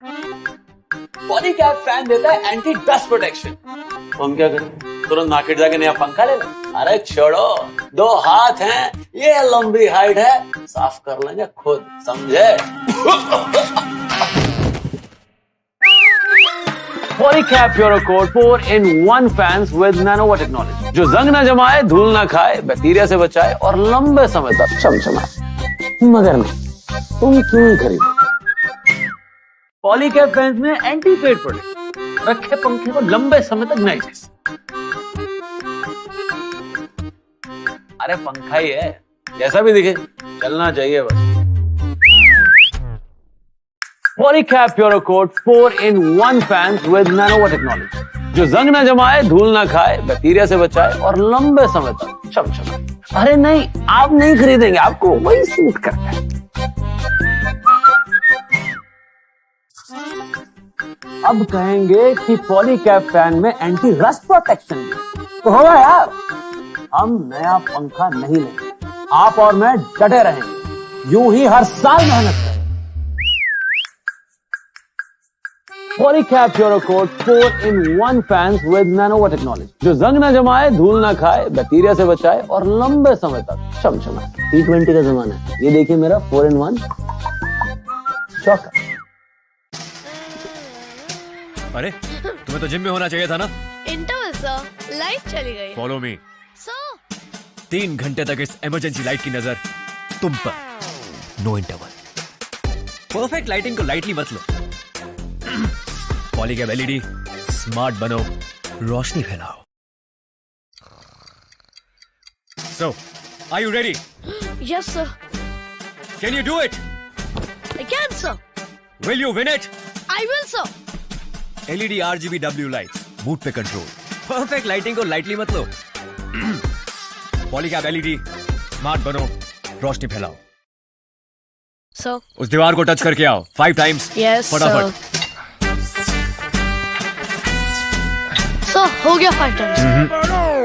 Polycab fan देता है anti dust protection. तो हम क्या करें? तुरंत मार्केट जाके नया पंखा ले लें। अरे छोड़ो, 2 हाथ हैं, ये लंबी हाइट है, साफ कर लेंगे खुद, समझे? Polycab Purocoat 4-in-1 fans with Nanova technology, जो जंग ना जमाए, धूल ना खाए, बैक्टीरिया से बचाए और लंबे समय तक चमचमाए। मगर नहीं, तुम क्यों ही खरीदो? पॉलीकैब फैंस में एंटी फेड प्रोटेक्ट, रखे पंखे को लंबे समय तक नए जैसे। अरे पंखा ही है, जैसा भी दिखे चलना चाहिए बस। Polycab Purocoat 4-in-1 fans with Nanova technology, जो जंग ना जमाए, धूल ना खाए, बैक्टीरिया से बचाए और लंबे समय तक चमचमाए। अरे नहीं, आप नहीं खरीदेंगे, आपको वही सूट करता है। अब कहेंगे कि पॉलीकैब फैन में एंटी रस्ट प्रोटेक्शन है, तो होगा यार। हम नया पंखा नहीं लेंगे, आप और मैं डटे रहेंगे, यूं ही हर साल मेहनत करेंगे। Polycab Purocoat 4-in-1 fans with Nanova technology, जो जंग ना जमाए, धूल ना खाए, बैक्टीरिया से बचाए और लंबे समय तक चमचमाए। T20 का जमाना है, ये देखिए मेरा 4-in-1 चौका। अरे तुम्हें तो जिम में होना चाहिए था ना। इंटरवल सर, लाइट चली गई। फॉलो मी सर 3 घंटे तक इस इमरजेंसी लाइट की नजर तुम पर, नो इंटरवल। परफेक्ट लाइटिंग को लाइटली मत लो। पॉलीकैब एलईडी, स्मार्ट बनो, रोशनी फैलाओ। So are you ready? Yes sir, can you do it? I can sir, will you win it? I will sir. LED RGB lights, mood पे control. Perfect lighting को lightly मत लो। Polycab LED, smart बनो, रोशनी फैलाओ। Sir उस दीवार को touch करके आओ 5 टाइम्स। यस फटाफट। सर हो गया 5 टाइम्स।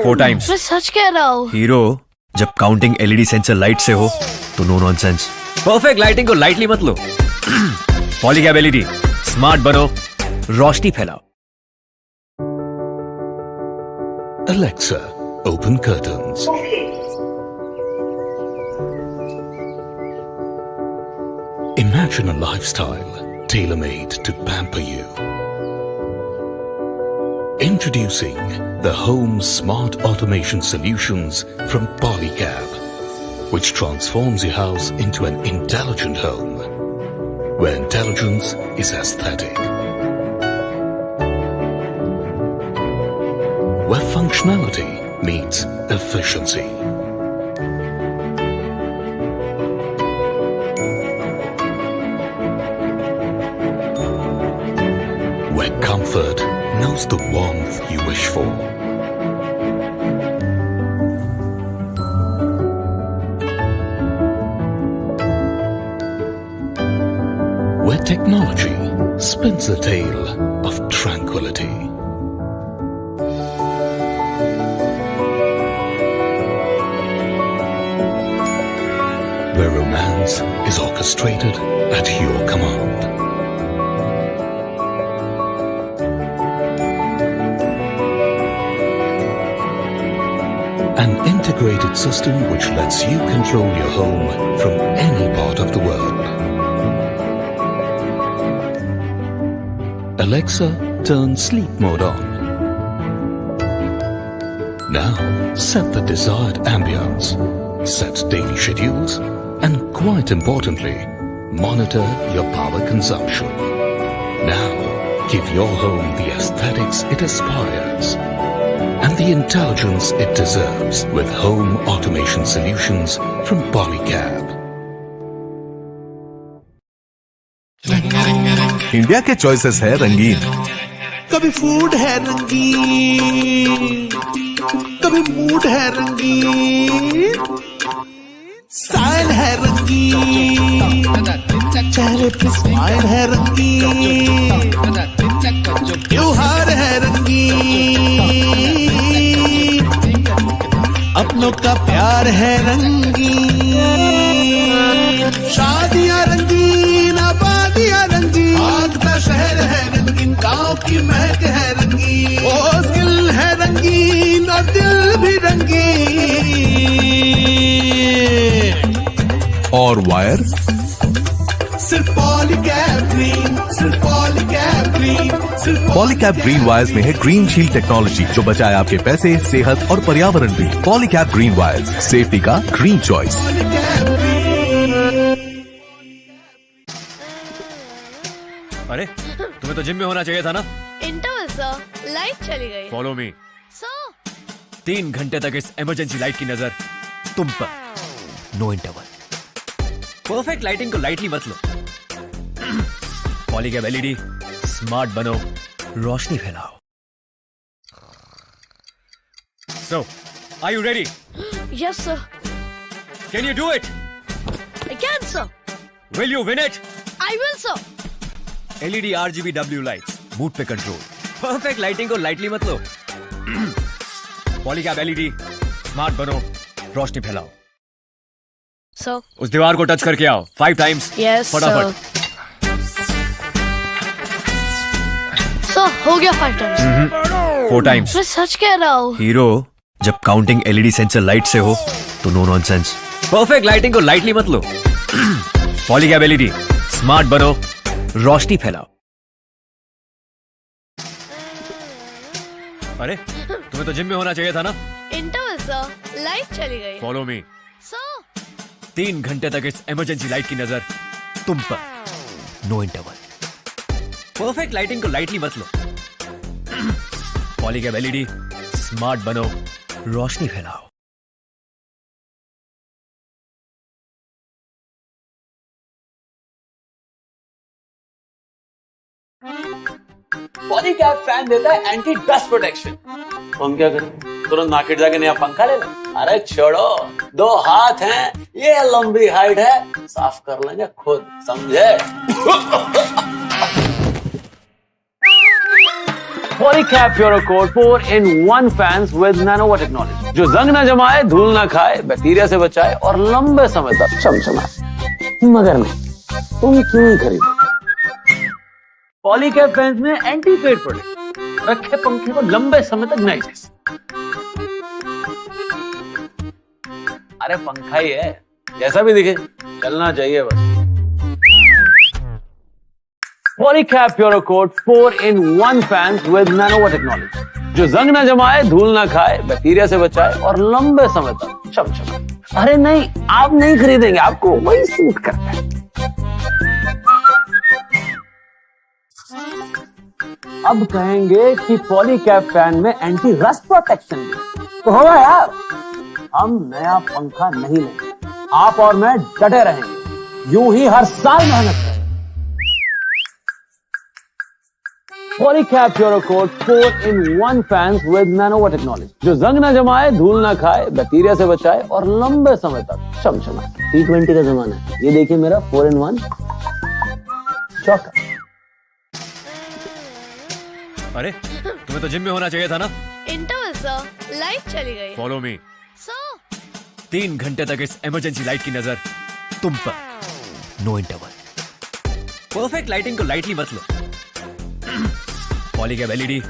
4 टाइम्स। मैं सच कह रहा हूँ। हीरो, जब काउंटिंग एलईडी सेंसर लाइट से हो तो नो नॉनसेंस। परफेक्ट लाइटिंग को लाइटली मत लो। पॉलीकैब एलईडी, स्मार्ट बनो, रोशनी फैलाओ। Alexa, open curtains. Imagine a lifestyle tailor-made to pamper you. Introducing the Home Smart Automation Solutions from Polycab, which transforms your house into an intelligent home, where intelligence is aesthetic. Where functionality meets efficiency. Where comfort knows the warmth you wish for. Where technology spins a tale of tranquility. Where romance is orchestrated at your command. An integrated system which lets you control your home from any part of the world. Alexa, turn sleep mode on. Now, set the desired ambience, set daily schedules, and quite importantly, monitor your power consumption. Now, give your home the aesthetics it aspires and the intelligence it deserves with home automation solutions from Polycab. India के choices है रंगीन। कभी food है रंगीन, कभी mood है रंगीन, style है रंगीन, चेहरे पे स्माइल है रंगीन, त्योहार है रंगीन, अपनों का प्यार है रंगीन, शादियां रंगीन, आबादियां रंगीन, की महक है रंगीन, ओ स्किल है रंगीन और दिल भी रंगीन। और वायर? सिर्फ पॉलीकैब ग्रीन, सिर्फ पॉलीकैब ग्रीन, सिर्फ पॉलीकैब ग्रीन वायर्स में है ग्रीन शील्ड टेक्नोलॉजी जो बचाए आपके पैसे, सेहत और पर्यावरण भी। पॉलीकैब ग्रीन वायर्स, सेफ्टी का ग्रीन चॉइस। पॉलीकैब ग्रीन। अरे तुम्हें तो जिम में होना चाहिए था ना। इंटरवल सर, लाइट चली गई। Follow me. सर 3 घंटे तक इस इमरजेंसी लाइट की नजर तुम पर। No interval. परफेक्ट लाइटिंग को लाइटली मत लो। पॉलीकैब एलईडी, स्मार्ट बनो, रोशनी फैलाओ। So, are you ready? Yes sir, Can you do it? I can sir, Will you win it? I will sir. LED RGBW lights, mood पे control. Perfect lighting को lightly मत लो। Polycab LED, smart बनो, रोशनी फैलाओ। Sir उस दीवार को touch करके आओ 5 टाइम्स। यस फटाफट। सर हो गया 5 टाइम्स। 4 टाइम्स। मैं सच कह रहा हूँ। हीरो, जब काउंटिंग एलईडी सेंसर लाइट से हो तो नो नॉनसेंस। परफेक्ट लाइटिंग को लाइटली मत लो। पॉलीकैब एलईडी, स्मार्ट बनो, रोशनी फैलाओ। अरे तुम्हें तो जिम में होना चाहिए था ना। इंटरवल सर, लाइट चली गई। Follow me. सर 3 घंटे तक इस इमरजेंसी लाइट की नजर तुम पर। No interval. परफेक्ट लाइटिंग को लाइटली मत लो। पॉलीकैब एलईडी, स्मार्ट बनो, रोशनी फैलाओ। पॉलीकैब फैन देता है एंटी डस्ट प्रोटेक्शन। तो हम क्या करें? तुरंत मार्केट जाके नया पंखा ले लें? अरे छोड़ो, 2 हाथ हैं, ये लंबी हाइट है, साफ कर लेंगे खुद, समझे? Polycab Purocoat 4-in-1 fans with Nanova technology जो जंग ना जमाए, धूल ना खाए, बैक्टीरिया से बचाए और लंबे समय तक चमचमाए। मगर नहीं, तुम क्यों नहीं खरीदो? पॉलीकैब फैंस में एंटी फेड प्रोटेक्ट, रखे पंखे को लंबे समय तक नए जैसे। अरे पंखा ही है, जैसा भी दिखे चलना चाहिए बस। Polycab Purocoat 4-in-1 fans with Nanova technology जो जंग ना जमाए, धूल ना खाए, बैक्टीरिया से बचाए और लंबे समय तक चमचमाए। अरे नहीं, आप नहीं खरीदेंगे, आपको वही सूट करता है। अब कहेंगे कि पॉलीकैब फैन में एंटी रस्ट प्रोटेक्शन भी तो होगा यार। हम नया पंखा नहीं लेंगे, आप और मैं डटे रहेंगे, यूं ही हर साल मेहनत करेंगे। Polycab Purocoat 4-in-1 fans with Nanova technology जो जंग ना जमाए, धूल ना खाए, बैक्टीरिया से बचाए और लंबे समय तक चमचमाए। T20 का जमाना है, ये देखिए मेरा 4-in-1 चौका। अरे तुम्हें तो जिम में होना चाहिए था ना। इंटरवल सर, लाइट चली गई। Follow me. सर 3 घंटे तक इस इमरजेंसी लाइट की नजर तुम पर। No interval. परफेक्ट लाइटिंग को लाइटली मत लो। पॉलीकैब एलईडी,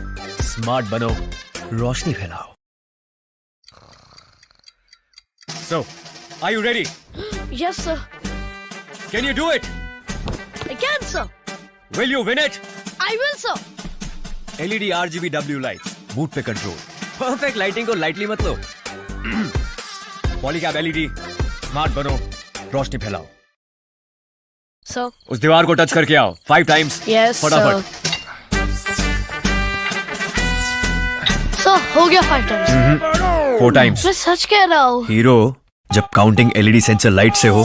स्मार्ट बनो, रोशनी फैलाओ। So, are you ready? Yes sir, Can you do it? I can sir, Will you win it? I will sir. LED RGBW lights, mood पे control. Perfect lighting को lightly मत लो। Polycab LED, smart बनो, रोशनी फैलाओ। Sir उस दीवार को touch करके आओ 5 टाइम्स। यस फटाफट। सर हो गया 5 टाइम्स। 4 टाइम्स। मैं सच कह रहा हूँ। हीरो, जब काउंटिंग एलईडी सेंसर लाइट से हो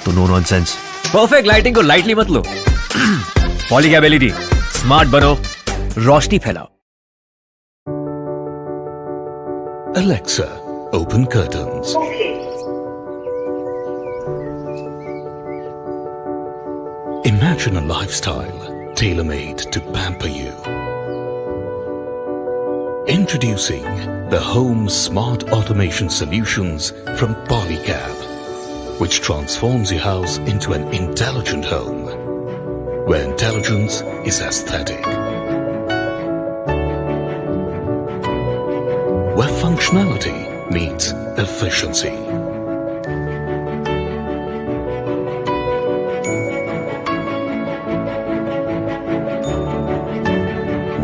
तो नो नॉनसेंस। परफेक्ट लाइटिंग को लाइटली मत लो। पॉलीकैब एलईडी, स्मार्ट बनो, रोशनी फैलाओ। Alexa, open curtains. Imagine a lifestyle tailor-made to pamper you. Introducing the Home Smart Automation Solutions from Polycab, which transforms your house into an intelligent home, where intelligence is aesthetic functionality meets efficiency.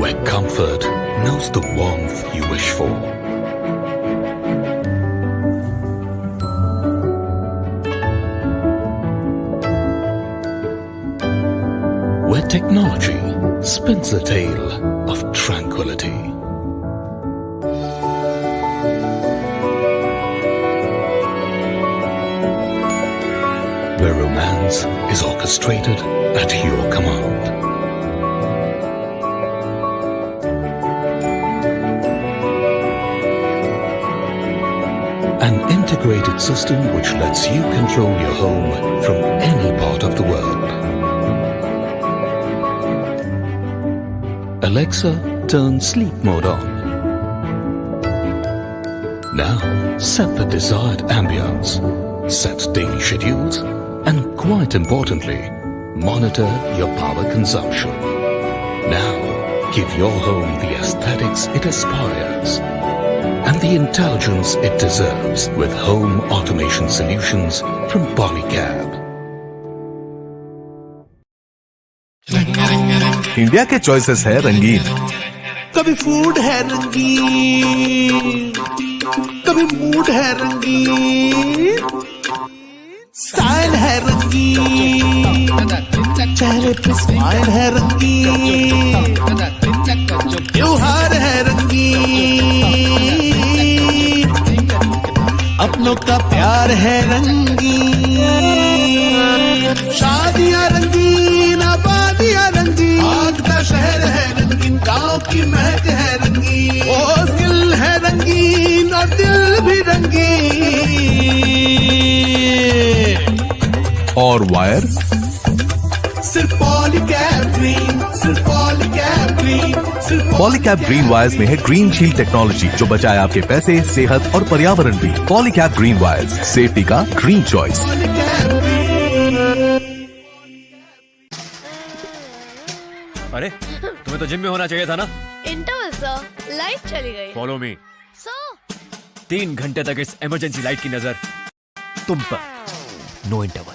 Where comfort knows the warmth you wish for. Where technology spins a tale of tranquility. Where romance is orchestrated at your command. An integrated system which lets you control your home from any part of the world. Alexa, turn sleep mode on. Now, set the desired ambience, set daily schedules, and quite importantly, monitor your power consumption. Now, give your home the aesthetics it aspires and the intelligence it deserves with home automation solutions from Polycab. India के choices है रंगीन, कभी food है रंगीन, कभी mood है रंगीन, style है रंगीन, चेहरे पे स्माइल है रंगीन, त्योहार है रंगीन, अपनों का प्यार है रंगीन, शादियां रंगीन, आबादियां रंगीन, आग का शहर है रंगीन, गांव की महक है रंगीन, ओ दिल है रंगीन और दिल भी रंगीन। और वायर सिर्फ पॉलीकैब ग्रीन, सिर्फ पॉलीकैब ग्रीन, सिर्फ पॉलीकैब ग्रीन वायर्स में है ग्रीन शील्ड टेक्नोलॉजी जो बचाए आपके पैसे, सेहत और पर्यावरण भी। पॉलीकैब ग्रीन वायर्स, सेफ्टी का ग्रीन चॉइस। पॉलीकैब ग्रीन। अरे तुम्हें तो जिम में होना चाहिए था ना। इंटरवल सर, लाइट चली गई। Follow me. सर 3 घंटे तक इस इमरजेंसी लाइट की नजर तुम पर। No interval.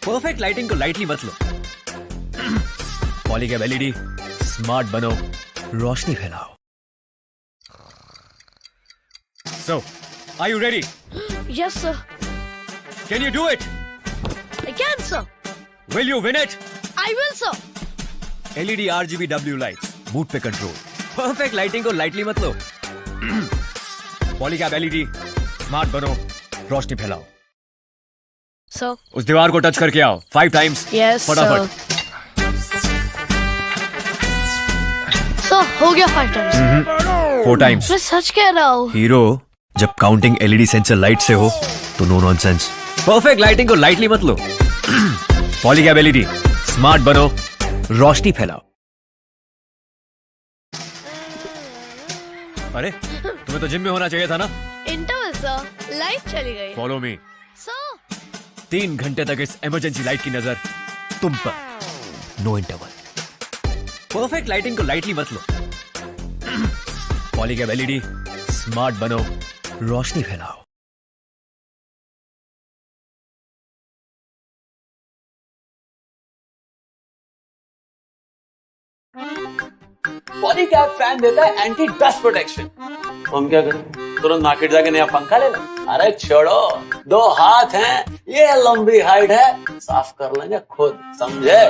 परफेक्ट लाइटिंग को लाइटली मत लो। पॉलीकैब एलईडी, स्मार्ट बनो, रोशनी फैलाओ। So, are you ready? Yes sir, Can you do it? I can sir, Will you win it? I will sir. LED RGBW lights, mood पे control. Perfect lighting को lightly मत लो। Polycab LED, smart बनो, रोशनी फैलाओ। Sir उस दीवार को touch करके आओ 5 टाइम्स। यस फटाफट। सर हो गया 5 टाइम्स। 4 टाइम्स। मैं सच कह रहा हूँ। हीरो, जब काउंटिंग LED सेंसर लाइट से हो तो नो नॉनसेंस। परफेक्ट लाइटिंग को लाइटली मत लो। पॉलीकैब एलईडी, स्मार्ट बनो, रोशनी फैलाओ। अरे तुम्हें तो जिम में होना चाहिए था ना। इंटरवल सर, लाइट चली गई। Follow me. सर 3 घंटे तक इस इमरजेंसी लाइट की नजर तुम पर। No interval. परफेक्ट लाइटिंग को लाइटली मत लो। पॉलीकैब एलईडी, स्मार्ट बनो, रोशनी फैलाओ। पॉलीकैब फैन देता है एंटी डस्ट प्रोटेक्शन। हम क्या करें? तुरंत मार्केट जाके नया पंखा ले लें। अरे छोड़ो, 2 हाथ हैं, ये लंबी हाइट है, साफ कर लेंगे खुद, समझे?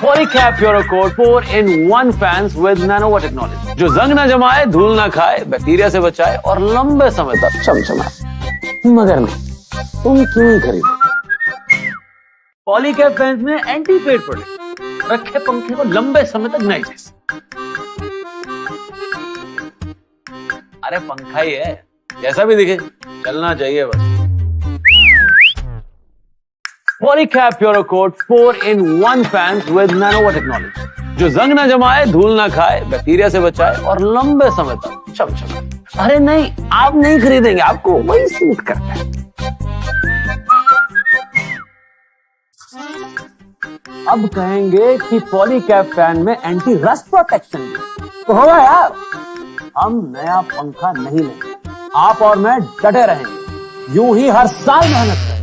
Polycab Purocoat 4-in-1 fans with Nanova technology जो जंग ना जमाए, धूल ना खाए, बैक्टीरिया से बचाए और लंबे समय तक चमचमाए। मगर नहीं, तुम क्यों ही खरीदो? पॉलीकैब फैंस में एंटी फेड प्रोटेक्ट, रखे पंखे को लंबे समय तक नहीं जैसे। अरे पंखा ही है, जैसा भी दिखे चलना चाहिए बस। Polycab Purocoat 4-in-1 fans with Nanova technology जो जंग ना जमाए, धूल ना खाए, बैक्टीरिया से बचाए और लंबे समय तक चमचमाए। अरे नहीं, आप नहीं खरीदेंगे, आपको वही सूट करता है। अब कहेंगे कि पॉलीकैब फैन में एंटी रस्ट प्रोटेक्शन है। तो होगा यार, हम नया पंखा नहीं लेंगे, आप और मैं डटे रहेंगे, यूं ही हर साल मेहनत करेंगे।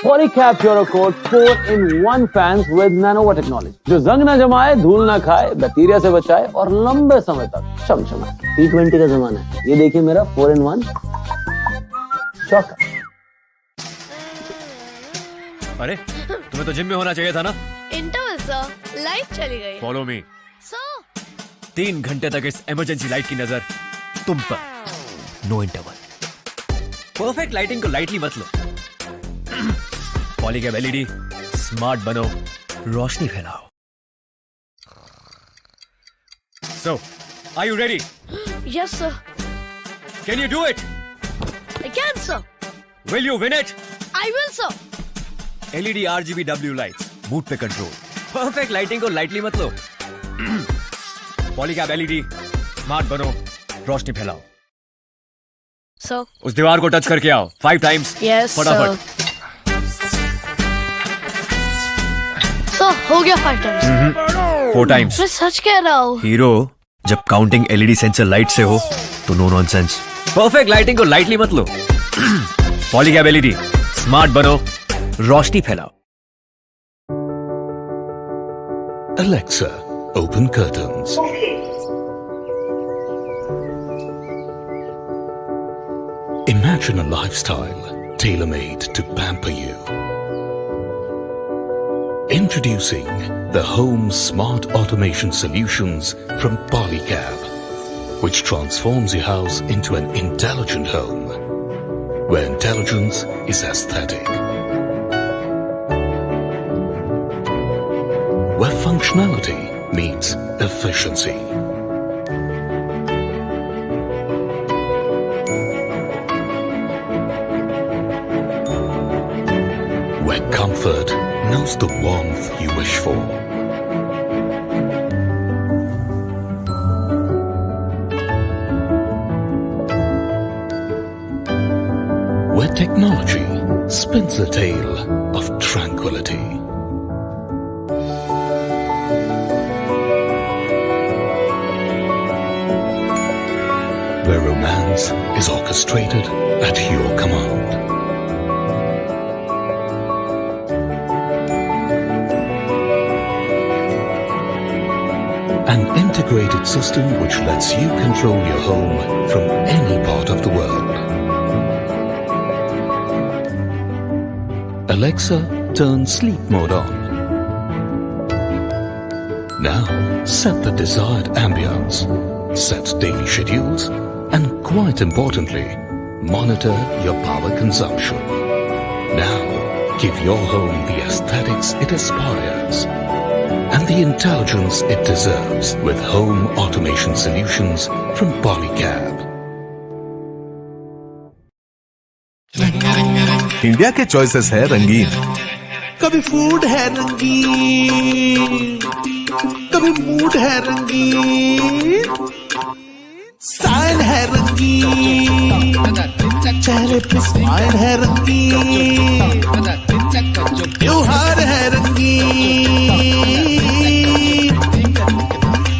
Polycab Purocoat 4-in-1 fans with Nanova technology, जो जंग ना जमाए, धूल ना खाए, बैक्टीरिया से बचाए और लंबे समय तक चमचमाए। T20 का जमाना है, ये देखिए मेरा 4-in-1 चौका। अरे तुम्हें तो जिम में होना चाहिए था ना। इंटरवल सर, लाइट चली गई। Follow me. सर 3 घंटे तक इस इमरजेंसी लाइट की नजर तुम पर। No interval. परफेक्ट लाइटिंग को लाइटली मत लो। पॉलीकैब एलईडी, स्मार्ट बनो, रोशनी फैलाओ। So, are you ready? Yes, sir. Can you do it? I can, sir. Will you win it? I will, sir. LED RGB W lights, mood पे control. Perfect lighting को lightly मत लो। Polycab LED, smart बनो, रोशनी फैलाओ। Sir. उस दीवार को touch करके आओ 5 टाइम्स। Yes, फटाफट। सर हो गया 5 टाइम्स। 4 टाइम्स। मैं सच कह रहा हूँ। हीरो, जब काउंटिंग LED सेंसर लाइट से हो तो नो नॉनसेंस। परफेक्ट लाइटिंग को लाइटली मत लो। पॉलीकैब LED, स्मार्ट बनो, रोशनी फैलाओ। Alexa, open curtains. Imagine a lifestyle tailor-made to pamper you. Introducing the Home Smart Automation Solutions from Polycab, which transforms your house into an intelligent home, where intelligence is aesthetic, where functionality meets efficiency. Where comfort knows the warmth you wish for. Where technology spins a tale of tranquility. Where romance is orchestrated at your command. An integrated system which lets you control your home from any part of the world. Alexa, turn sleep mode on. Now, set the desired ambience, set daily schedules, and quite importantly, monitor your power consumption. Now, give your home the aesthetics it aspires and the intelligence it deserves with home automation solutions from Polycab. India के choices है रंगीन, कभी food है रंगीन, कभी mood है रंगीन, style है रंगीन, चेहरे पे स्माइल है रंगीन, त्योहार है रंगीन,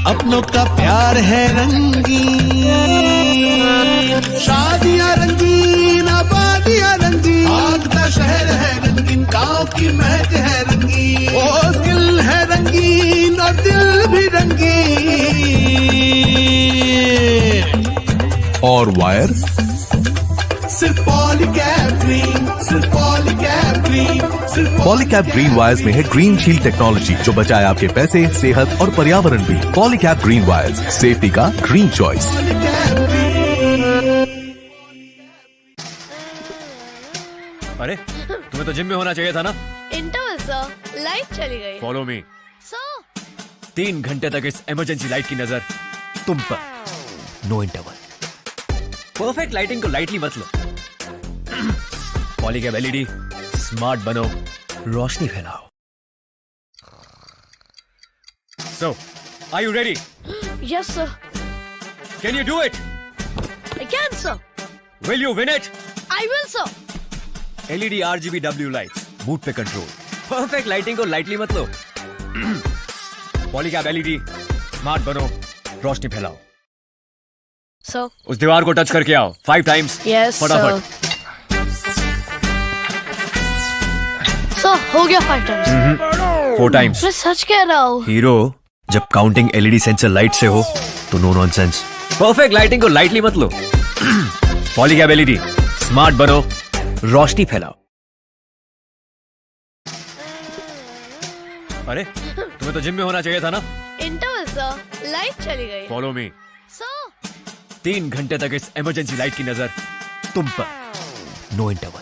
अपनों का प्यार है रंगीन, शादियां रंगीन, आबादियां रंगीन, आगता शहर है रंगीन, गांव की महक है रंगीन, ओ दिल है रंगीन और दिल भी रंगीन। और वायर सिर्फ पॉलीकैब ग्रीन, सिर्फ पॉलीकैब ग्रीन, सिर्फ पॉलीकैब ग्रीन वायर्स में है ग्रीन शील्ड टेक्नोलॉजी, जो बचाए आपके पैसे, सेहत और पर्यावरण भी। पॉलीकैब ग्रीन वायर्स, सेफ्टी का ग्रीन चॉइस। पॉलीकैब ग्रीन। अरे तुम्हें तो जिम में होना चाहिए था ना। इंटरवल सर, लाइट चली गई। Follow me. सर 3 घंटे तक इस इमरजेंसी लाइट की नजर तुम पर। No interval. परफेक्ट लाइटिंग को लाइटली मत लो। पॉलीकैब LED, स्मार्ट बनो, रोशनी फैलाओ। So, are you ready? Yes, sir. Can you do it? I can, sir. Will you win it? I will, sir. LED RGB W lights, boot पे control, perfect lighting को lightly मत लो। Polycab LED, smart बनो, रोशनी फैलाओ। Sir. उस दीवार को touch करके आओ 5 टाइम्स। Yes, फटाफट। Sir, हो गया 5 times. 4 टाइम्स। मैं सच कह रहा हूँ. हीरो, जब काउंटिंग एलईडी सेंसर लाइट से हो तो नो नॉनसेंस। परफेक्ट लाइटिंग को लाइटली मत लो। पॉलीकैब एलईडी, स्मार्ट बनो, रोशनी फैलाओ। अरे तुम्हें तो जिम में होना चाहिए था ना। Interval, sir. लाइट चली गई. Follow me. Sir. 3 घंटे तक इस इमरजेंसी लाइट की नजर तुम पर। No interval.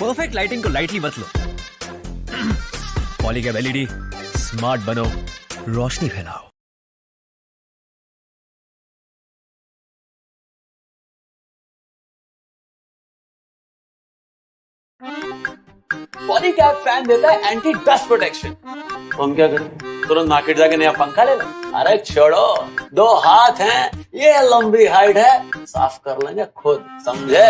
परफेक्ट लाइटिंग को लाइटली मत लो। पॉलीकैब एलईडी, स्मार्ट बनो, रोशनी फैलाओ। पॉलीकैब फैन देता है एंटी डस्ट प्रोटेक्शन। तो हम क्या करें? तुरंत मार्केट जाके नया पंखा ले लें। अरे छोड़ो, 2 हाथ हैं, ये लंबी हाइट है, साफ कर लेंगे खुद, समझे?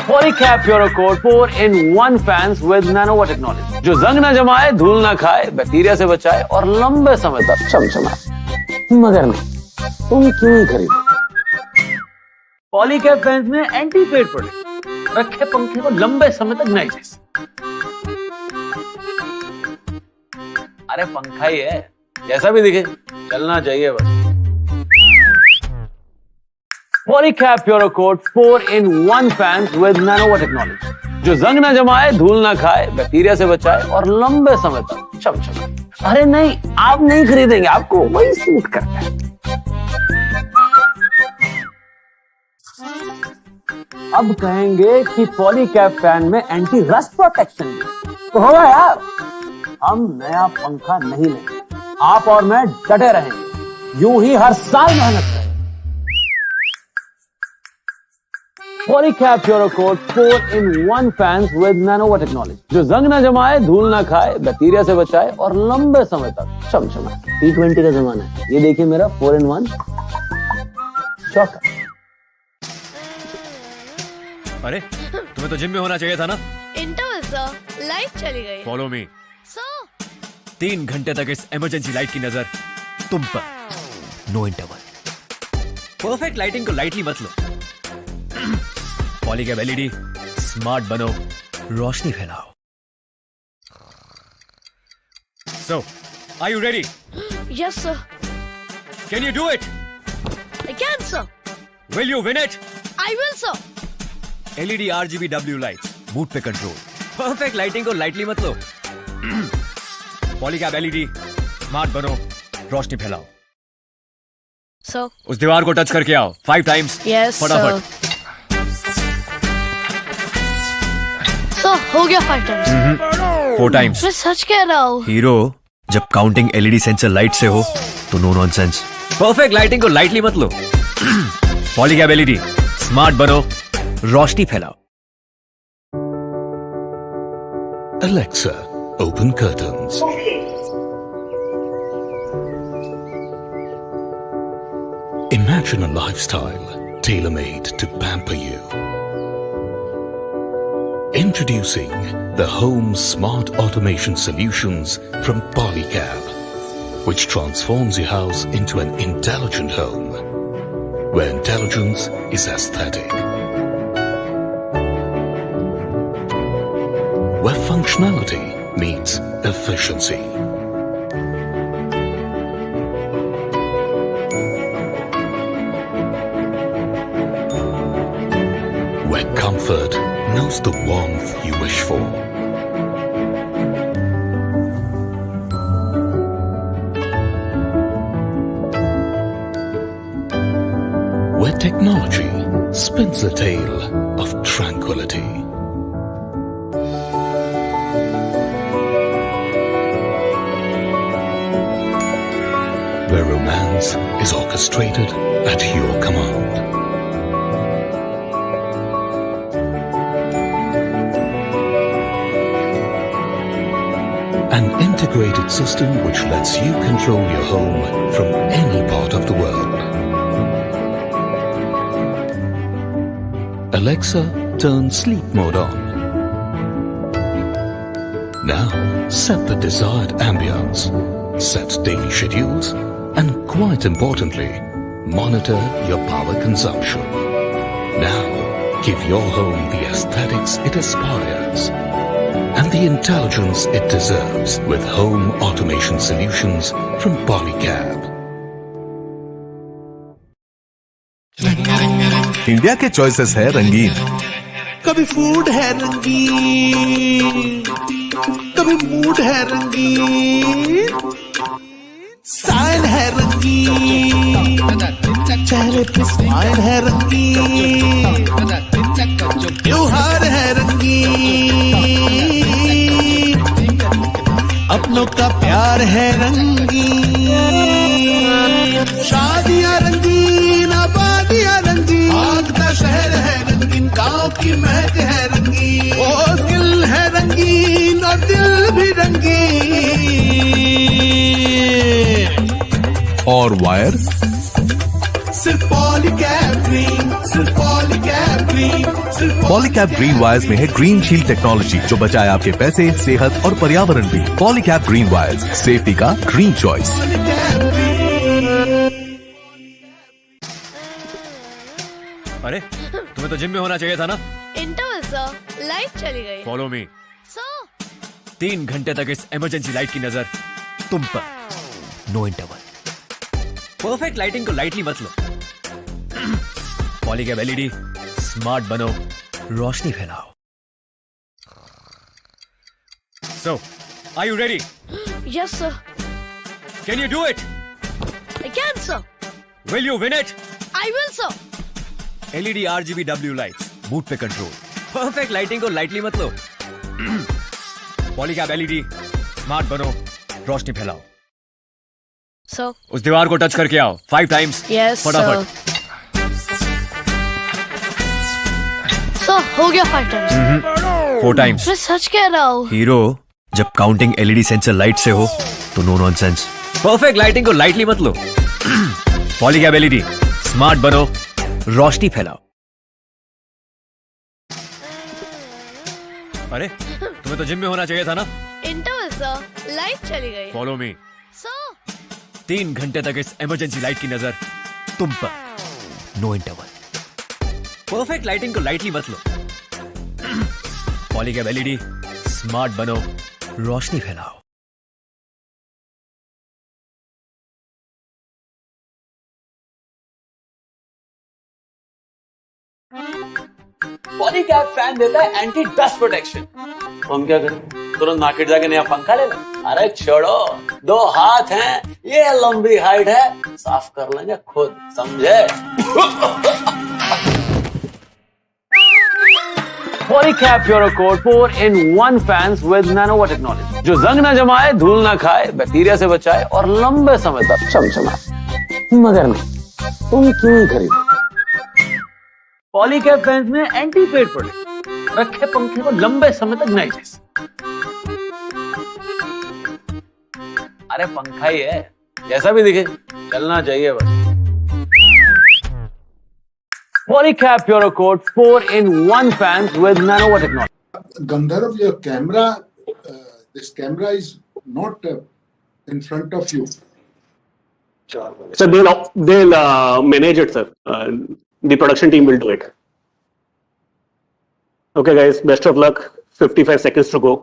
Polycab Purocoat 4-in-1 fans with Nanova technology, जो जंग ना जमाए, धूल ना खाए, बैक्टीरिया से बचाए और लंबे समय तक चमचमाए। मगर नहीं, तुम क्यों ही खरीदो? पॉलीकैब फैंस में एंटी फेड प्रोटेक्शन, रखे पंखे को लंबे समय तक नए जैसे। अरे पंखा ही है, जैसा भी दिखे चलना चाहिए बस। Polycab Purocoat 4-in-1 fans with Nanova technology, जो जंग ना जमाए, धूल ना खाए, बैक्टीरिया से बचाए और लंबे समय तक चमचमाए। अरे नहीं, आप नहीं खरीदेंगे, आपको वही सूट करता है। अब कहेंगे कि पॉलीकैब फैन में एंटी रस्ट प्रोटेक्शन है, तो होगा यार। हम नया पंखा नहीं लेंगे, आप और मैं डटे रहेंगे, यूं ही हर साल मेहनत करेंगे। Polycab Purocoat 4-in-1 fans with Nanova technology, जो जंग ना जमाए, धूल ना खाए, बैक्टीरिया से बचाए और लंबे समय तक चमचमाए। T20 का जमाना है, ये देखिए मेरा 4-in-1 चौका। अरे तुम्हें तो जिम में होना चाहिए था ना। Interval, sir. लाइट चली गई. Follow me. Sir. 3 घंटे तक इस इमरजेंसी लाइट की नजर तुम पर। No interval. परफेक्ट लाइटिंग को लाइटली मत लो। पॉलीकैब एलईडी, स्मार्ट बनो, रोशनी फैलाओ। So, are you ready? Yes, sir. Can you do it? I can, sir. Will you win it? I will, sir. LED RGBW lights, mood पे control, perfect lighting को lightly मत लो। Polycab LED, smart बनो, रोशनी फैलाओ। Sir. उस दीवार को touch करके आओ 5 टाइम्स। Yes, फटाफट। Sir, हो गया 5 times. 4 टाइम्स। मैं सच कह रहा हूँ. हीरो, जब काउंटिंग एलईडी सेंसर लाइट से हो तो नो नॉनसेंस। परफेक्ट लाइटिंग को लाइटली मत लो। पॉलीकैब एलईडी, स्मार्ट बनो, रोशनी फैलाओ। Alexa, open curtains. Imagine a lifestyle tailor-made to pamper you. Introducing the Home Smart Automation Solutions from Polycab, which transforms your house into an intelligent home, where intelligence is aesthetic, where functionality meets efficiency. Where comfort knows the warmth you wish for. Where technology spins a tale of tranquility. Where romance is orchestrated at your command. An integrated system which lets you control your home from any part of the world. Alexa, turn sleep mode on. Now, set the desired ambience, set daily schedules, and quite importantly, monitor your power consumption. Now, give your home the aesthetics it aspires and the intelligence it deserves with home automation solutions from Polycab. India के choices है रंगीन, कभी food है रंगीन, कभी mood है रंगीन, style है रंगीन, चेहरे पे स्माइल है रंगीन, त्योहार है रंगीन, अपनों का प्यार है रंगीन, शादियां रंगीन, आबादियां रंगीन, भागता शहर है रंगीन, गांव की महक है रंगीन, ओ दिल है रंगीन और दिल भी रंगीन, और वायर सिर्फ पॉलीकैब ग्रीन, सिर्फ पॉलीकैब ग्रीन, सिर्फ पॉलीकैब ग्रीन वायर्स में है ग्रीन शील्ड टेक्नोलॉजी जो बचाए आपके पैसे, सेहत और पर्यावरण भी। पॉलीकैब ग्रीन वायर्स, सेफ्टी का ग्रीन चॉइस। पॉलीकैब ग्रीन। अरे तुम्हें तो जिम में होना चाहिए था ना। इंटरवल सर, लाइट चली गई। Follow me. सर 3 घंटे तक इस इमरजेंसी लाइट की नजर तुम पर। No interval. परफेक्ट लाइटिंग को लाइटली मत लो। पॉलीकैब एलईडी, स्मार्ट बनो, रोशनी फैलाओ। So are you ready? Yes sir, can you do it? I can sir, will you win it? I will sir. LED RGB W lights, mood पे control. Perfect lighting को lightly मत लो। Polycab LED, smart बनो, रोशनी फैलाओ। Sir उस दीवार को touch करके आओ 5 टाइम्स। यस फटाफट। सर हो गया 5 टाइम्स। 4 टाइम्स। मैं सच कह रहा हूँ। हीरो, जब काउंटिंग एलईडी सेंसर लाइट से हो तो नो नॉनसेंस। परफेक्ट लाइटिंग को लाइटली मत लो। पॉलीकैब एलईडी, स्मार्ट बनो, रोशनी फैलाओ। अरे तुम्हें तो जिम में होना चाहिए था ना। इंटरवल सर, लाइट चली गई। Follow me. सर 3 घंटे तक इस इमरजेंसी लाइट की नजर तुम पर। No interval. परफेक्ट लाइटिंग को लाइटली मत लो। पॉलीकैब एलईडी, स्मार्ट बनो, रोशनी फैलाओ। पॉलीकैब फैन देता है एंटी डस्ट प्रोटेक्शन। हम क्या करें? तुरंत मार्केट जाके नया पंखा ले लें? अरे छोड़ो, 2 हाथ हैं, ये लंबी हाइट है, साफ कर लेंगे खुद, समझे? Polycab Purocoat 4-in-1 fans with Nanova technology जो जंग ना जमाए, धूल ना खाए, बैक्टीरिया से बचाए और लंबे समय तक चमचमाए। मगर नहीं, तुम क्यों ही खरीदो? पॉलीकैब फैंस में एंटी फेड प्रोटेक्ट, रखे पंखे को लंबे समय तक नए जैसे। अरे पंखा ही है, जैसा भी दिखे चलना चाहिए बस। Polycab Purocoat 4-in-1 fans with Nanowa technology. Gandharv, your camera, this camera is not in front of you. Sir, they'll manage it, sir. The production team will do it. Okay, guys. Best of luck. 55 seconds to go.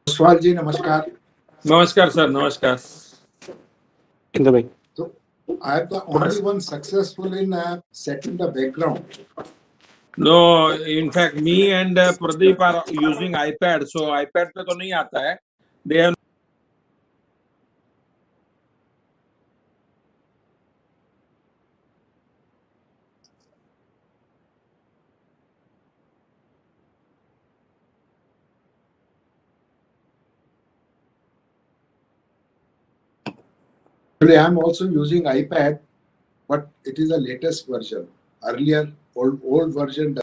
Swal ji, namaskar. नमस्कार sir, नमस्कार। In the way. So, I am the only one successful in setting the background. No, in fact, me and Pradeep are using iPad, so iPad पे तो नहीं आता है। They have Today I'm also using iPad, but it is the latest version. Earlier, old version.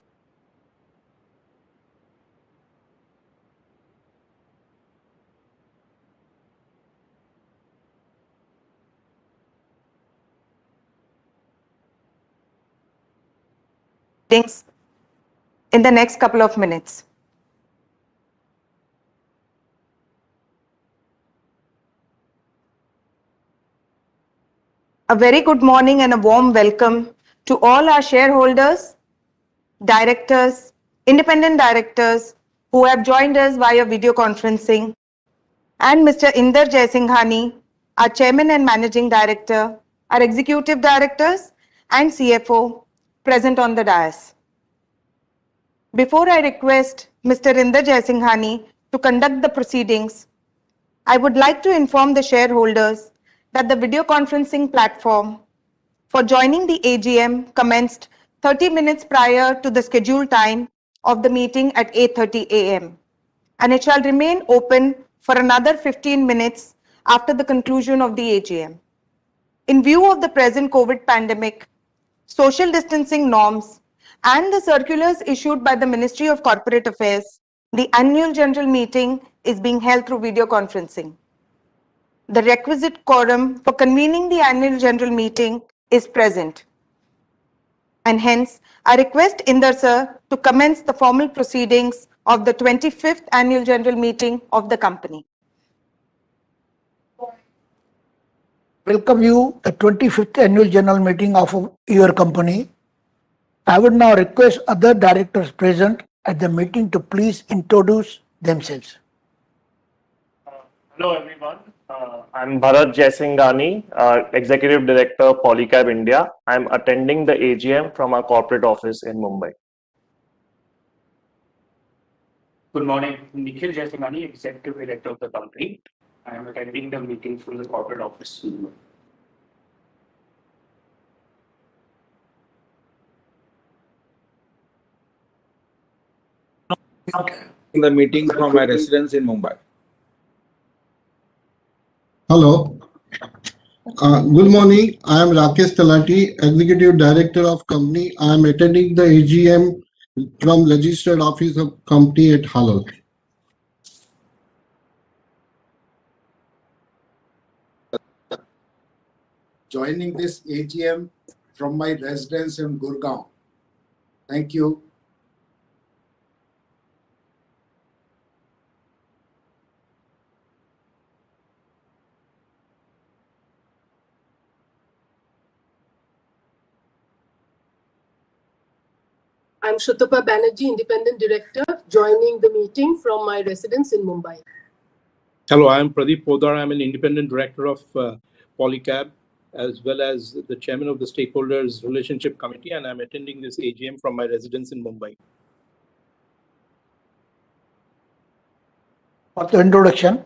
Things in the next couple of minutes. A very good morning and a warm welcome to all our shareholders, directors, independent directors who have joined us via video conferencing, and Mr. Inder Jaisinghani, our Chairman and Managing Director, our Executive Directors and CFO present on the dais. Before I request Mr. Inder Jaisinghani to conduct the proceedings, I would like to inform the shareholders that the video conferencing platform for joining the AGM commenced 30 minutes prior to the scheduled time of the meeting at 8:30 a.m. and it shall remain open for another 15 minutes after the conclusion of the AGM. In view of the present COVID pandemic, social distancing norms, and the circulars issued by the Ministry of Corporate Affairs, the annual general meeting is being held through video conferencing. The requisite quorum for convening the annual general meeting is present. And hence, I request Inder sir to commence the formal proceedings of the 25th annual general meeting of the company. Welcome you the 25th annual general meeting of your company. I would now request other directors present at the meeting to please introduce themselves. Hello everyone. I'm Bharat Jaisinghani, Executive Director Polycab India. I'm attending the AGM from our corporate office in Mumbai. Good morning. Nikhil Jaisinghani, Executive Director of the company. I am attending the meeting from the corporate office. The meeting from my residence in Mumbai. Hello. Good morning. I am Rakesh Talati, Executive Director of company. I am attending the AGM from registered office of company at Halol. Joining this AGM from my residence in Gurgaon. Thank you. I'm Shrutapa Banerjee, Independent Director, joining the meeting from my residence in Mumbai. Hello, I'm Pradeep Podar. I'm an Independent Director of Polycab, as well as the Chairman of the Stakeholders Relationship Committee, and I'm attending this AGM from my residence in Mumbai. For the introduction,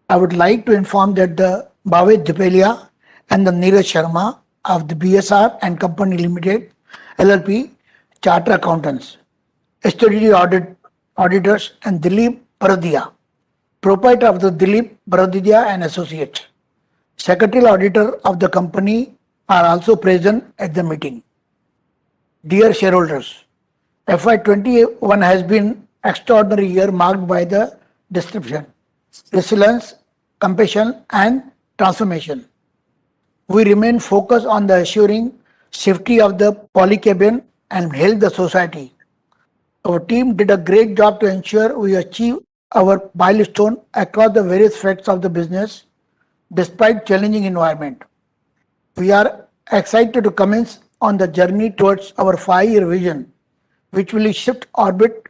I would like to inform that the Bhavesh Dhipelia and the Neeraj Sharma of the BSR and Company Limited, LLP, Chartered Accountants, Statutory Auditors, and Dilip Baradia, proprietor of the Dilip Baradia and Associates, Secretarial Auditor of the company, are also present at the meeting. Dear shareholders, FY21 has been an extraordinary year marked by the disruption, resilience, compassion, and transformation. We remain focused on the assuring safety of the Polycabian and help the society. Our team did a great job to ensure we achieve our milestone across the various aspects of the business despite challenging environment. We are excited to commence on the journey towards our 5-year vision, which will shift orbit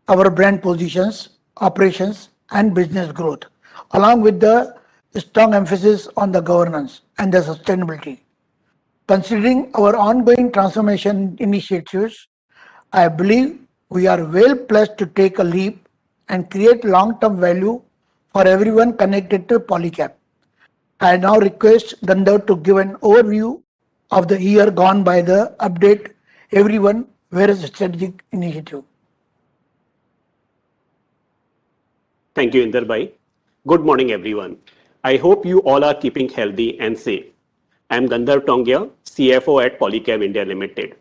our brand positions, operations, and business growth, along with the strong emphasis on the governance and the sustainability. Considering our ongoing transformation initiatives, I believe we are well placed to take a leap and create long-term value for everyone connected to Polycab. I now request Gandharv to give an overview of the year gone by, the update everyone various strategic initiative. Thank you, Inder Bhai. Good morning, everyone. I hope you all are keeping healthy and safe. I'm Gandharv Tongia, CFO at Polycab India Limited.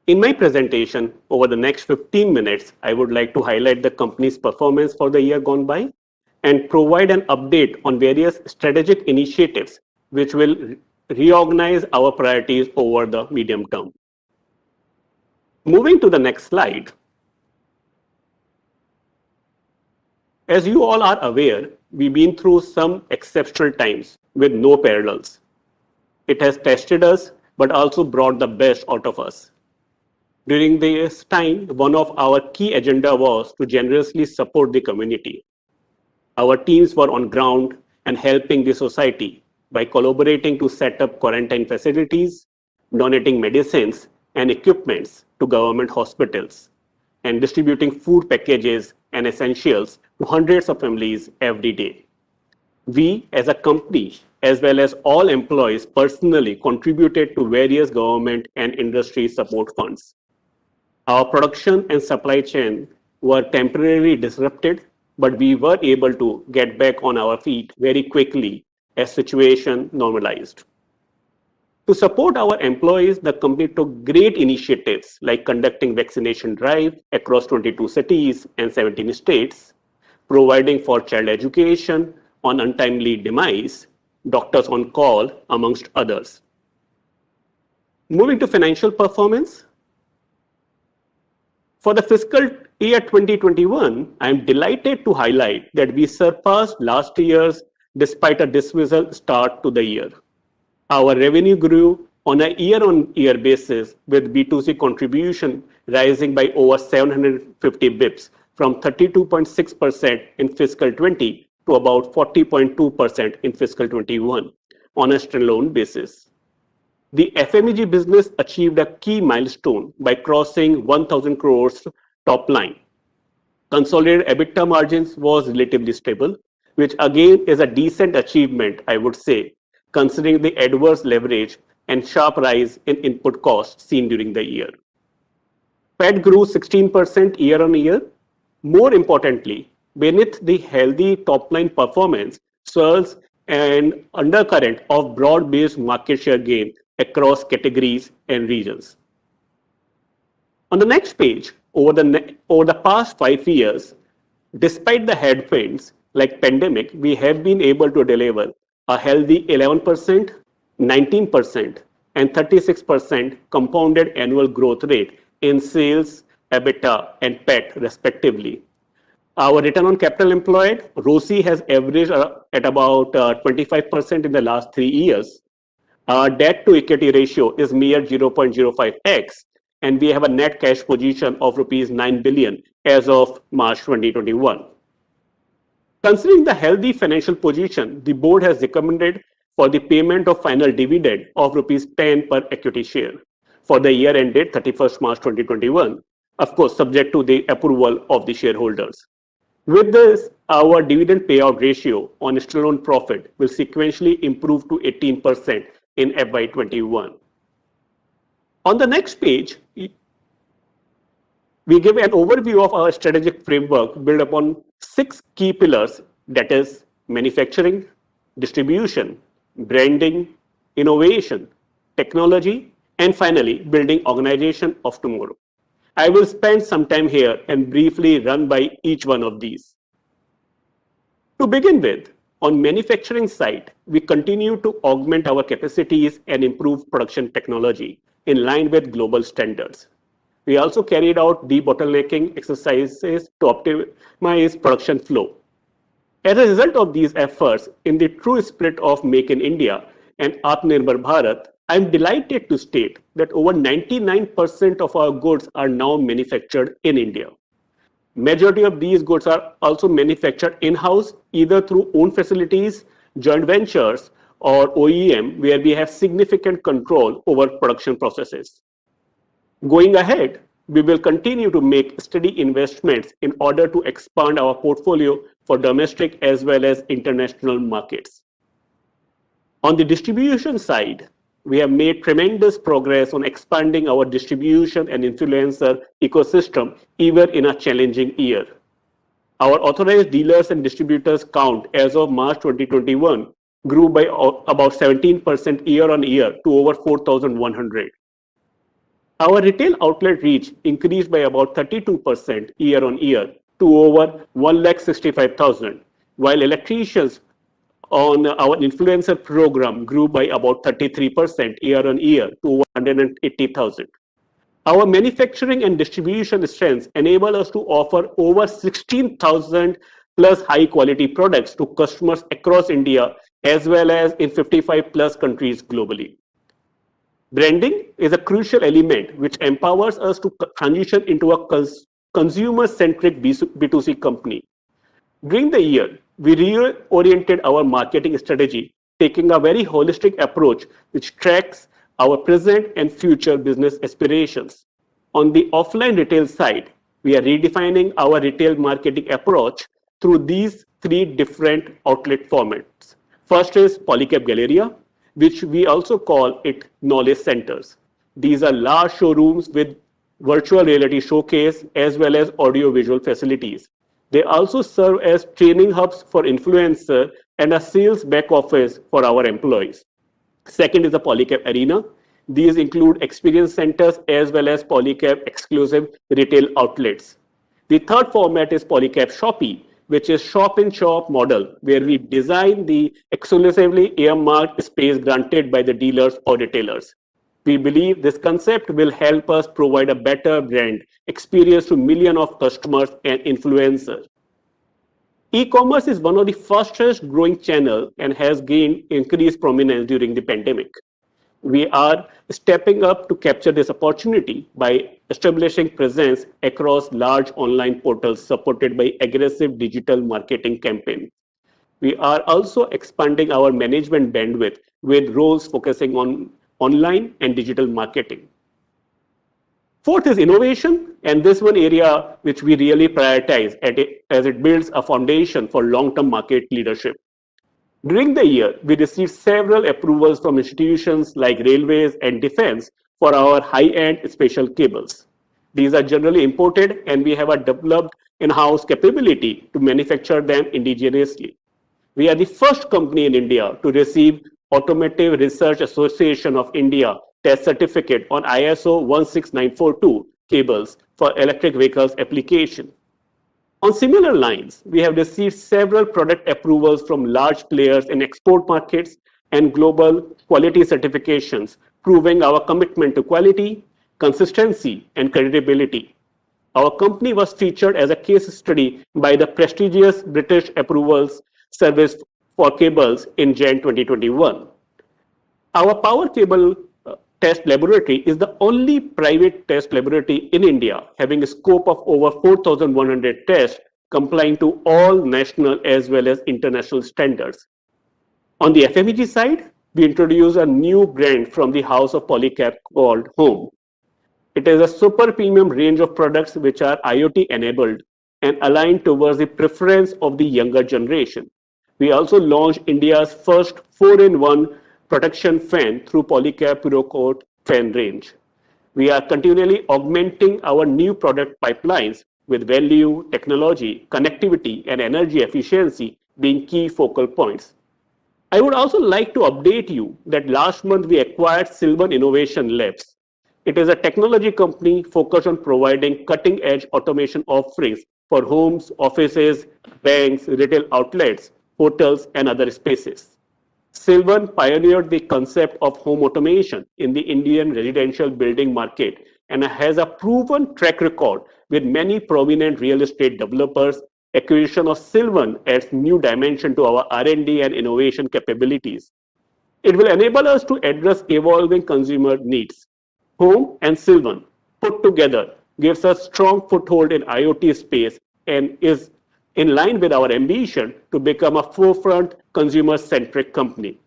In my presentation, over the next 15 minutes, I would like to highlight the company's performance for the year gone by and provide an update on various strategic initiatives which will reorganize our priorities over the medium term. Moving to the next slide. As you all are aware, we've been through some exceptional times with no parallels. It has tested us, but also brought the best out of us. During this time, one of our key agenda was to generously support the community. Our teams were on ground and helping the society by collaborating to set up quarantine facilities, donating medicines and equipments to government hospitals, and distributing food packages and essentials to hundreds of families every day. We, as a company, as well as all employees, personally contributed to various government and industry support funds. Our production and supply chain were temporarily disrupted, but we were able to get back on our feet very quickly as situation normalized. To support our employees, the company took great initiatives like conducting vaccination drive across 22 cities and 17 states, providing for child education on untimely demise, doctors on call, amongst others. Moving to financial performance. For the fiscal year 2021, I am delighted to highlight that we surpassed last year's despite a dismal start to the year. Our revenue grew on a year-on-year basis with B2C contribution rising by over 750 bips from 32.6% in fiscal 20 to about 40.2% in fiscal 21 on a standalone basis. The FMEG business achieved a key milestone by crossing 1,000 crores top line. Consolidated EBITDA margins was relatively stable, which again is a decent achievement, I would say, considering the adverse leverage and sharp rise in input costs seen during the year. PAT grew 16% year on year. More importantly, beneath the healthy top-line performance swirls an undercurrent of broad-based market share gain across categories and regions. On the next page, over the past 5 years, despite the headwinds like pandemic, we have been able to deliver a healthy 11%, 19%, and 36% compounded annual growth rate in sales, EBITDA, and PAT respectively. Our return on capital employed, ROCE, has averaged at about 25% in the last 3 years. Our debt to equity ratio is mere 0.05x, and we have a net cash position of rupees 9 billion as of March 2021. Considering the healthy financial position, the board has recommended for the payment of final dividend of rupees 10 per equity share for the year ended 31st March 2021, of course, subject to the approval of the shareholders. With this, our dividend payout ratio on standalone profit will sequentially improve to 18% in FY21. On the next page, we give an overview of our strategic framework built upon 6 key pillars, that is manufacturing, distribution, branding, innovation, technology, and finally building organization of tomorrow. I will spend some time here and briefly run by each one of these. To begin with, on manufacturing side, we continue to augment our capacities and improve production technology in line with global standards. We also carried out debottlenecking exercises to optimize production flow. As a result of these efforts, in the true spirit of Make in India and Atmanirbhar Bharat, I am delighted to state that over 99% of our goods are now manufactured in India. Majority of these goods are also manufactured in-house, either through own facilities, joint ventures, or OEM, where we have significant control over production processes. Going ahead, we will continue to make steady investments in order to expand our portfolio for domestic as well as international markets. On the distribution side, we have made tremendous progress on expanding our distribution and influencer ecosystem even in a challenging year. Our authorized dealers and distributors count as of March 2021 grew by about 17% year on year to over 4,100. Our retail outlet reach increased by about 32% year on year to over 1,65,000, while electricians on our influencer program grew by about 33% year on year to 180,000. Our manufacturing and distribution strengths enable us to offer over 16,000 plus high quality products to customers across India as well as in 55 plus countries globally. Branding is a crucial element which empowers us to transition into a consumer-centric B2C company. During the year, we reoriented our marketing strategy, taking a very holistic approach which tracks our present and future business aspirations. On the offline retail side, we are redefining our retail marketing approach through these three different outlet formats. First is Polycab Galleria, which we also call it knowledge centers. These are large showrooms with virtual reality showcase as well as audio-visual facilities. They also serve as training hubs for influencers and a sales back office for our employees. Second is the Polycab Arena. These include experience centers as well as Polycab exclusive retail outlets. The third format is Polycab Shoppe, which is shop-in-shop model where we design the exclusively earmarked space granted by the dealers or retailers. We believe this concept will help us provide a better brand experience to millions of customers and influencers. E-commerce is one of the fastest growing channels and has gained increased prominence during the pandemic. We are stepping up to capture this opportunity by establishing presence across large online portals supported by aggressive digital marketing campaigns. We are also expanding our management bandwidth with roles focusing on online and digital marketing. Fourth is innovation, and this one area which we really prioritize as it builds a foundation for long-term market leadership. During the year, we received several approvals from institutions like railways and defense for our high-end special cables. These are generally imported, and we have a developed in-house capability to manufacture them indigenously. We are the first company in India to receive Automotive Research Association of India test certificate on ISO 16942 cables for electric vehicles application. On similar lines, we have received several product approvals from large players in export markets and global quality certifications, proving our commitment to quality, consistency, and credibility. Our company was featured as a case study by the prestigious British Approvals Service for Cables in Jan 2021. Our power cable test laboratory is the only private test laboratory in India having a scope of over 4,100 tests complying to all national as well as international standards. On the FMEG side, we introduced a new brand from the house of Polycab called Home. It is a super premium range of products which are IoT enabled and aligned towards the preference of the younger generation. We also launched India's first 4-in-1 protection fan through Polycab PuroCoat fan range. We are continually augmenting our new product pipelines with value, technology, connectivity, and energy efficiency being key focal points. I would also like to update you that last month we acquired Sylvan Innovation Labs. It is a technology company focused on providing cutting-edge automation offerings for homes, offices, banks, retail outlets, hotels, and other spaces. Sylvan pioneered the concept of home automation in the Indian residential building market and has a proven track record with many prominent real estate developers. Acquisition of Sylvan adds new dimension to our R&D and innovation capabilities. It will enable us to address evolving consumer needs. Home and Sylvan put together gives us strong foothold in IoT space and is in line with our ambition to become a forefront consumer-centric company.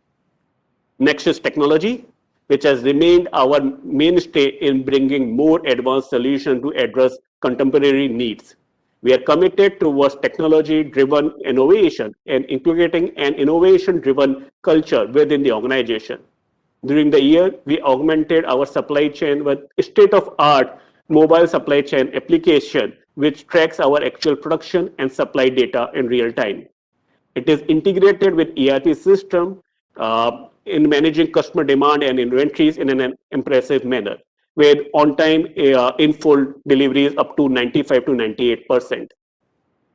Next is technology, which has remained our mainstay in bringing more advanced solutions to address contemporary needs. We are committed towards technology-driven innovation and inculcating an innovation-driven culture within the organization. During the year, we augmented our supply chain with state-of-the-art mobile supply chain application which tracks our actual production and supply data in real time. It is integrated with ERP system in managing customer demand and inventories in an impressive manner, with on-time in full deliveries up to 95 to 98%.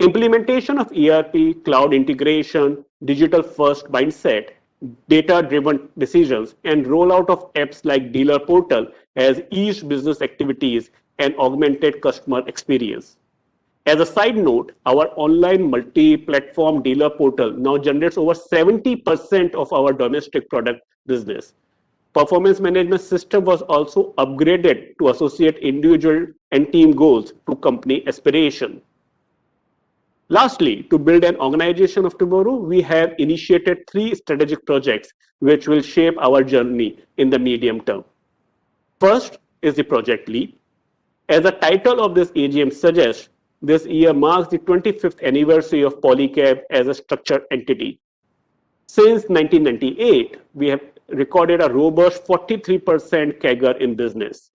Implementation of ERP, cloud integration, digital-first mindset, data-driven decisions, and rollout of apps like Dealer Portal has eased business activities and augmented customer experience. As a side note, our online multi-platform dealer portal now generates over 70% of our domestic product business. Performance management system was also upgraded to associate individual and team goals to company aspiration. Lastly, to build an organization of tomorrow, we have initiated 3 strategic projects which will shape our journey in the medium term. First is the Project Leap. As the title of this AGM suggests, this year marks the 25th anniversary of Polycab as a structured entity. Since 1998, we have recorded a robust 43% CAGR in business.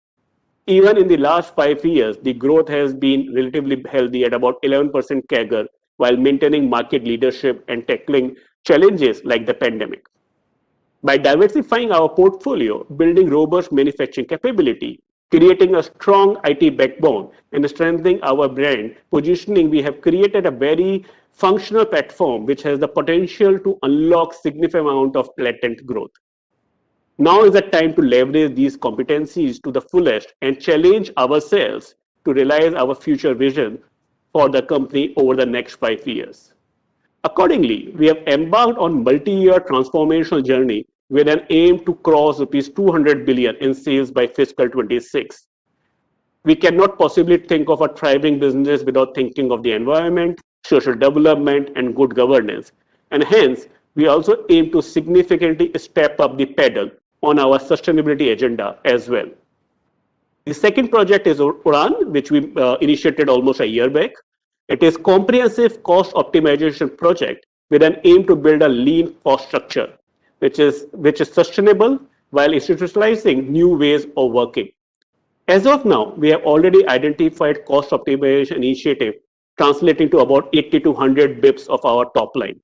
Even in the last 5 years, the growth has been relatively healthy at about 11% CAGR while maintaining market leadership and tackling challenges like the pandemic. By diversifying our portfolio, building robust manufacturing capability, creating a strong IT backbone, and strengthening our brand positioning, we have created a very functional platform which has the potential to unlock significant amount of latent growth. Now is the time to leverage these competencies to the fullest and challenge ourselves to realize our future vision for the company over the next 5 years. Accordingly, we have embarked on multi-year transformational journey with an aim to cross rupees 200 billion in sales by fiscal 26. We cannot possibly think of a thriving business without thinking of the environment, social development, and good governance. And hence, we also aim to significantly step up the pedal on our sustainability agenda as well. The second project is Udan, which we initiated almost a year back. It is a comprehensive cost optimization project with an aim to build a lean cost structure, which is sustainable while institutionalizing new ways of working. As of now, we have already identified cost optimization initiative translating to about 80 to 100 bips of our top line.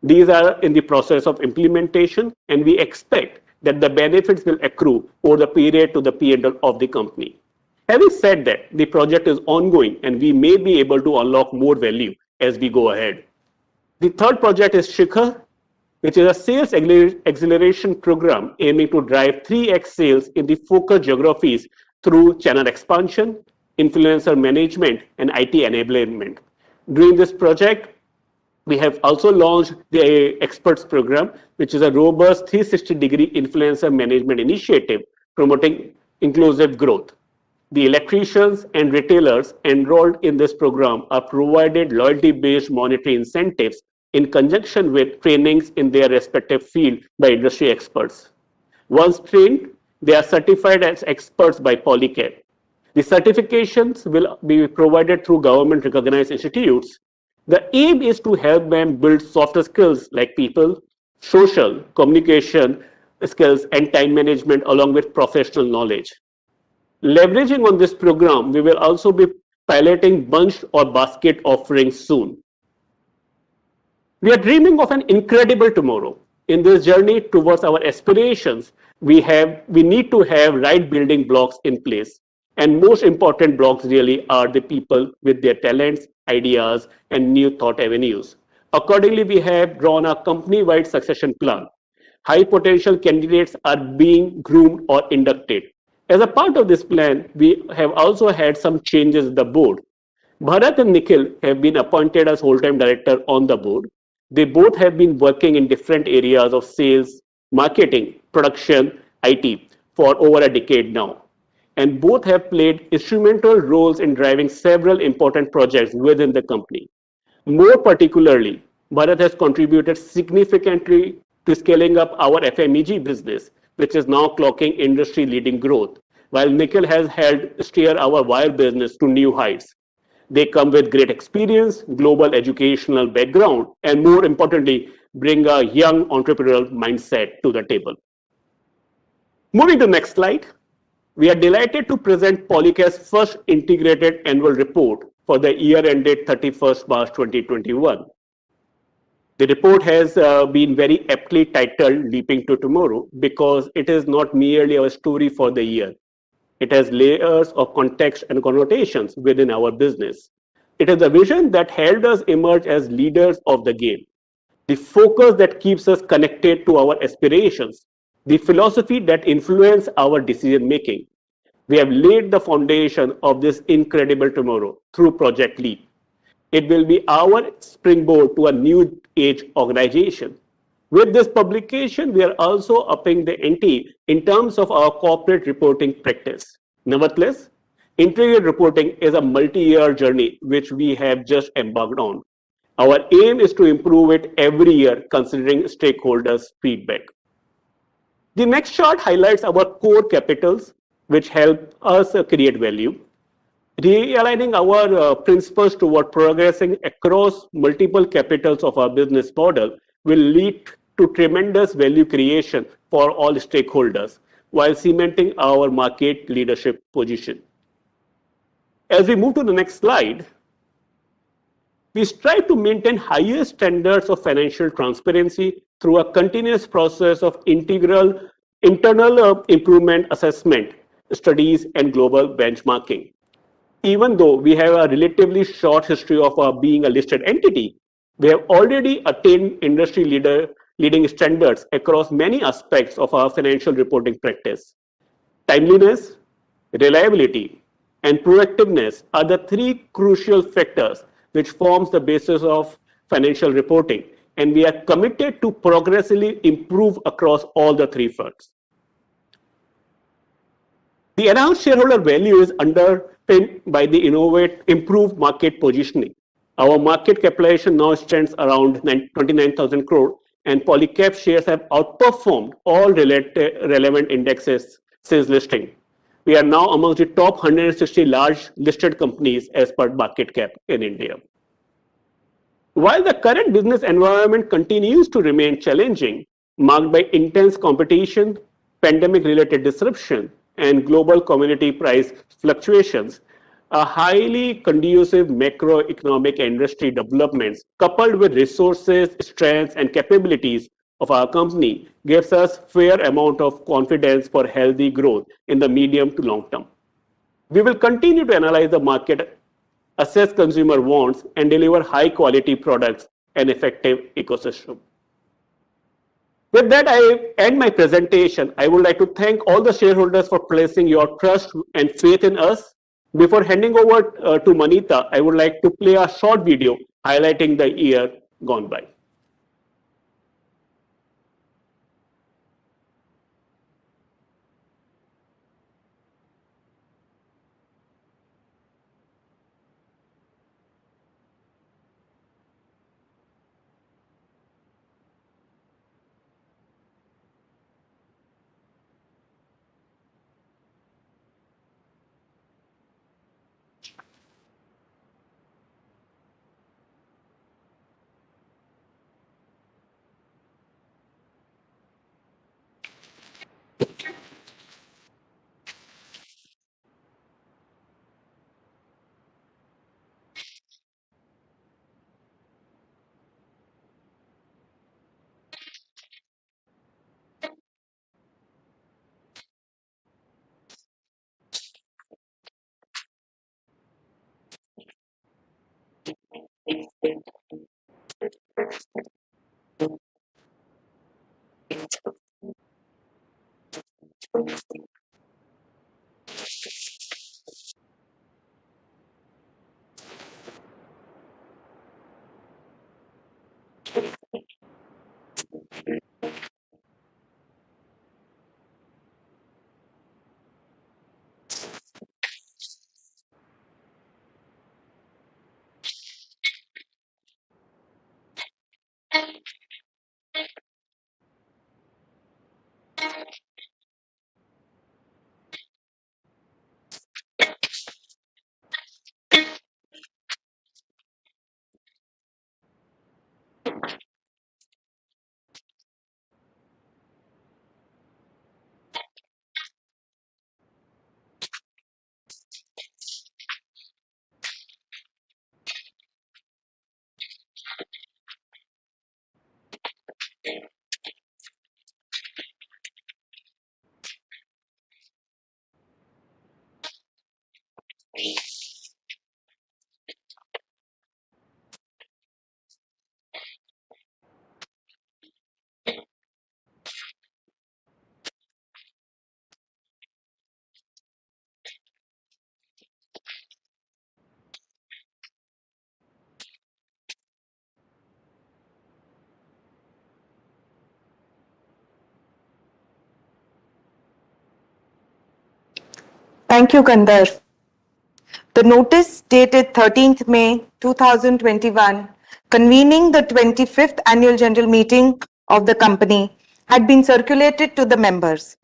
These are in the process of implementation, and we expect that the benefits will accrue over the period to the P&L of the company. Having said that, the project is ongoing and we may be able to unlock more value as we go ahead. The third project is Shikhar, which is a sales acceleration program aiming to drive 3x sales in the focus geographies through channel expansion, influencer management, and IT enablement. During this project, we have also launched the Experts Program, which is a robust 360-degree influencer management initiative promoting inclusive growth. The electricians and retailers enrolled in this program are provided loyalty-based monetary incentives in conjunction with trainings in their respective field by industry experts. Once trained, they are certified as experts by Polycab. The certifications will be provided through government-recognized institutes. The aim is to help them build softer skills like people, social, communication skills, and time management along with professional knowledge. Leveraging on this program, we will also be piloting bunch or basket offerings soon. We are dreaming of an incredible tomorrow. In this journey towards our aspirations, we need to have right building blocks in place. And most important blocks really are the people with their talents, ideas, and new thought avenues. Accordingly, we have drawn a company-wide succession plan. High potential candidates are being groomed or inducted. As a part of this plan, we have also had some changes in the board. Bharat and Nikhil have been appointed as whole-time director on the board. They both have been working in different areas of sales, marketing, production, IT for over a decade now. And both have played instrumental roles in driving several important projects within the company. More particularly, Bharat has contributed significantly to scaling up our FMEG business, which is now clocking industry-leading growth, while Nikhil has helped steer our wire business to new heights. They come with great experience, global educational background, and more importantly, bring a young entrepreneurial mindset to the table. Moving to the next slide. We are delighted to present Polycab's first integrated annual report for the year ended 31st March 2021. The report has been very aptly titled Leaping to Tomorrow because it is not merely a story for the year. It has layers of context and connotations within our business. It is the vision that helped us emerge as leaders of the game, the focus that keeps us connected to our aspirations, the philosophy that influences our decision making. We have laid the foundation of this incredible tomorrow through Project Leap. It will be our springboard to a new age organization. With this publication, we are also upping the ante in terms of our corporate reporting practice. Nevertheless, integrated reporting is a multi-year journey which we have just embarked on. Our aim is to improve it every year considering stakeholders' feedback. The next chart highlights our core capitals which help us create value. Realigning our principles toward progressing across multiple capitals of our business model will lead to tremendous value creation for all stakeholders while cementing our market leadership position. As we move to the next slide, we strive to maintain higher standards of financial transparency through a continuous process of internal improvement assessment, studies, and global benchmarking. Even though we have a relatively short history of being a listed entity, we have already attained industry leading standards across many aspects of our financial reporting practice. Timeliness, reliability, and proactiveness are the three crucial factors which forms the basis of financial reporting, and we are committed to progressively improve across all the three fronts. The enhanced shareholder value is underpinned by the improved market positioning. Our market capitalization now stands around 29,000 crore, and Polycab shares have outperformed all relevant indexes since listing. We are now amongst the top 160 large listed companies as per market cap in India. While the current business environment continues to remain challenging, marked by intense competition, pandemic-related disruption, and global commodity price fluctuations, a highly conducive macroeconomic industry developments coupled with resources, strengths, and capabilities of our company gives us fair amount of confidence for healthy growth in the medium to long term. We will continue to analyze the market, assess consumer wants, and deliver high quality products and effective ecosystem. With that, I end my presentation. I would like to thank all the shareholders for placing your trust and faith in us. Before handing over to Manita, I would like to play a short video highlighting the year gone by. Thank you, Kandar. The notice dated 13th May 2021, convening the 25th annual general meeting of the company, had been circulated to the members.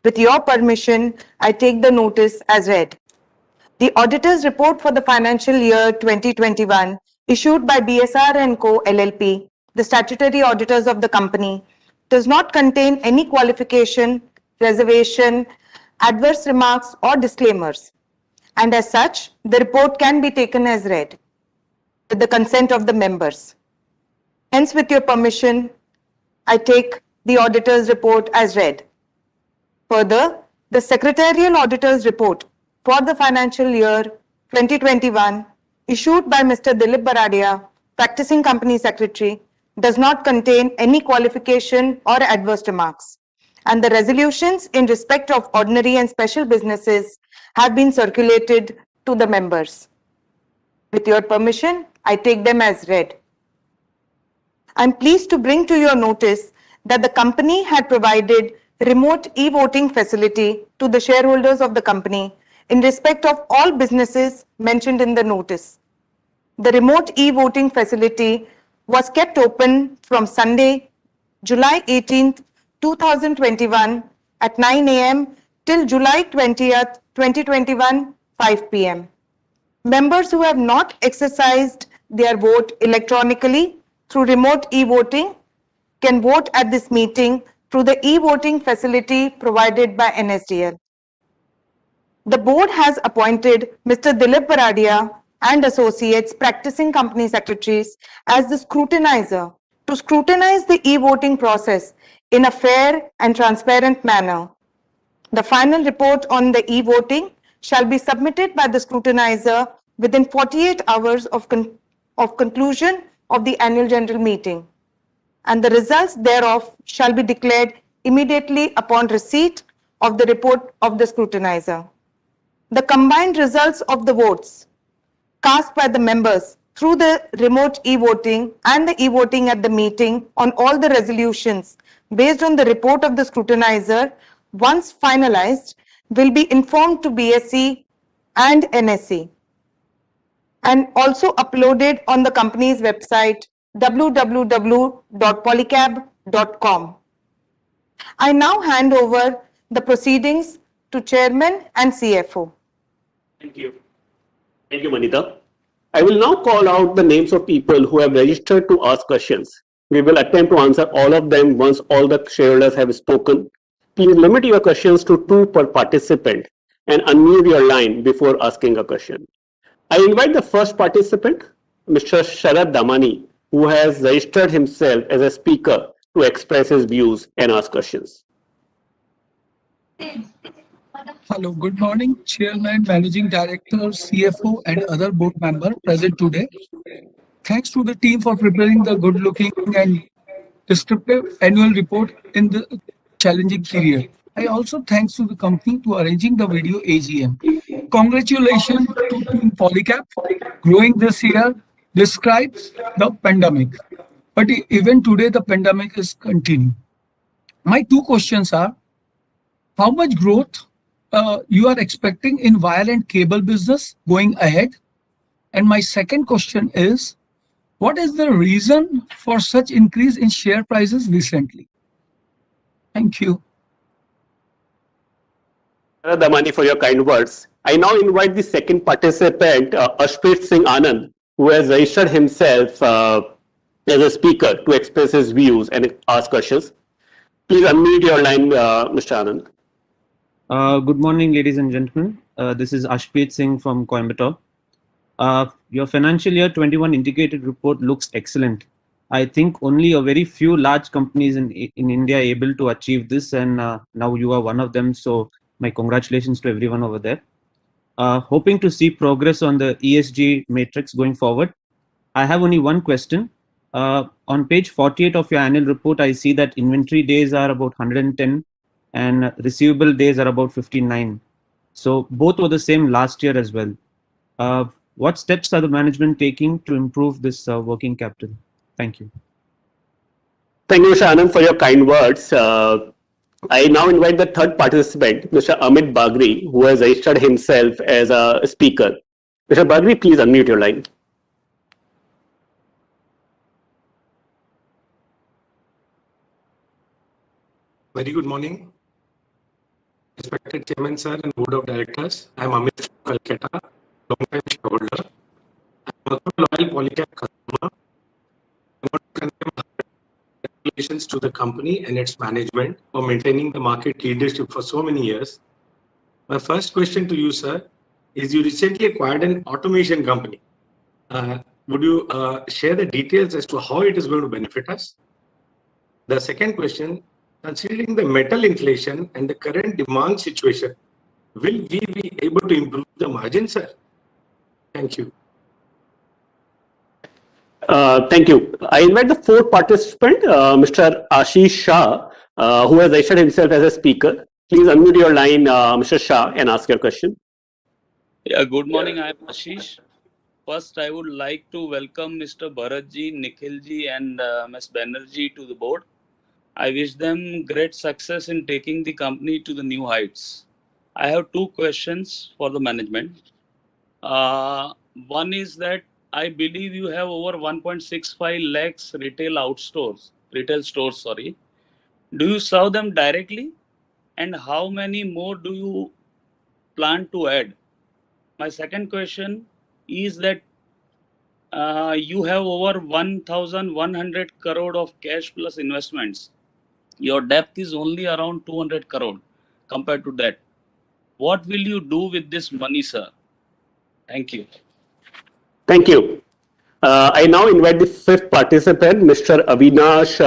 With your permission, I take the notice as read. The auditor's report for the financial year 2021, issued by BSR & Co. LLP, the statutory auditors of the company, does not contain any qualification, reservation, adverse remarks, or disclaimers. And as such, the report can be taken as read with the consent of the members. Hence, with your permission, I take the auditor's report as read. Further, the secretarial auditor's report for the financial year 2021, issued by Mr. Dilip Baradia, practicing company secretary, does not contain any qualification or adverse remarks, and the resolutions in respect of ordinary and special businesses have been circulated to the members. With your permission, I take them as read. I am pleased to bring to your notice that the company had provided remote e-voting facility to the shareholders of the company in respect of all businesses mentioned in the notice. The remote e-voting facility was kept open from Sunday, July 18th, 2021 at 9 a.m. till July 20th, 2021, 5 p.m. Members who have not exercised their vote electronically through remote e-voting can vote at this meeting through the e-voting facility provided by NSDL. The board has appointed Mr. Dilip Baradia and associates, practicing company secretaries, as the scrutinizer to scrutinize the e-voting process in a fair and transparent manner. The final report on the e-voting shall be submitted by the scrutinizer within 48 hours of conclusion of the annual general meeting, and the results thereof shall be declared immediately upon receipt of the report of the scrutinizer. The combined results of the votes cast by the members through the remote e-voting and the e-voting at the meeting on all the resolutions based on the report of the scrutinizer, once finalized, will be informed to BSE and NSE and also uploaded on the company's website www.polycab.com. I now hand over the proceedings to Chairman and CFO. Thank you. Thank you, Manita. I will now call out the names of people who have registered to ask questions. We will attempt to answer all of them once all the shareholders have spoken. Please limit your questions to 2 per participant and unmute your line before asking a question. I invite the first participant, Mr. Sharad Damani, who has registered himself as a speaker to express his views and ask questions. Hello, good morning, Chairman, Managing Director, CFO, and other board members present today. Thanks to the team for preparing the good-looking and descriptive annual report in the challenging period. I also thanks to the company to arranging the video AGM. Congratulations to Team Polycab growing this year describes the pandemic. But even today, the pandemic is continuing. My 2 questions are, how much growth you are expecting in wire and cable business going ahead? And my second question is, what is the reason for such increase in share prices recently? Thank you. Damani, for your kind words. I now invite the second participant, Ashpreet Singh Anand, who has registered himself as a speaker to express his views and ask questions. Please unmute your line, Mr. Anand. Good morning, ladies and gentlemen. This is Ashpreet Singh from Coimbatore. Your financial year 21 indicated report looks excellent. I think only a very few large companies in India are able to achieve this, and now you are one of them. So my congratulations to everyone over there. Hoping to see progress on the ESG matrix going forward. I have only one question. On page 48 of your annual report, I see that inventory days are about 110 and receivable days are about 59. So both were the same last year as well. What steps are the management taking to improve this working capital? Thank you. Thank you, Mr. Anand, for your kind words. I now invite the third participant, Mr. Amit Bagri, who has registered himself as a speaker. Mr. Bagri, please unmute your line. Very good morning, respected Chairman Sir and Board of Directors. I am Amit from Calcutta, long-time shareholder. I am also a loyal Polycab customer. I want to convey congratulations to the company and its management for maintaining the market leadership for so many years. My first question to you, sir, is you recently acquired an automation company. Would you share the details as to how it is going to benefit us? The second question, considering the metal inflation and the current demand situation, will we be able to improve the margin, sir? Thank you. Thank you. I invite the fourth participant, Mr. Ashish Shah, who has registered himself as a speaker. Please unmute your line, Mr. Shah, and ask your question. Yeah, good morning. I am Ashish. First, I would like to welcome Mr. Bharatji, Nikhilji, and Ms. Banerjee to the board. I wish them great success in taking the company to the new heights. I have two questions for the management. One is that I believe you have over 1.65 lakhs retail stores. Do you serve them directly? And how many more do you plan to add? My second question is that you have over 1,100 crore of cash plus investments. Your debt is only around 200 crore compared to that. What will you do with this money, sir? Thank you. Thank you. I now invite the fifth participant, Mr. Avinash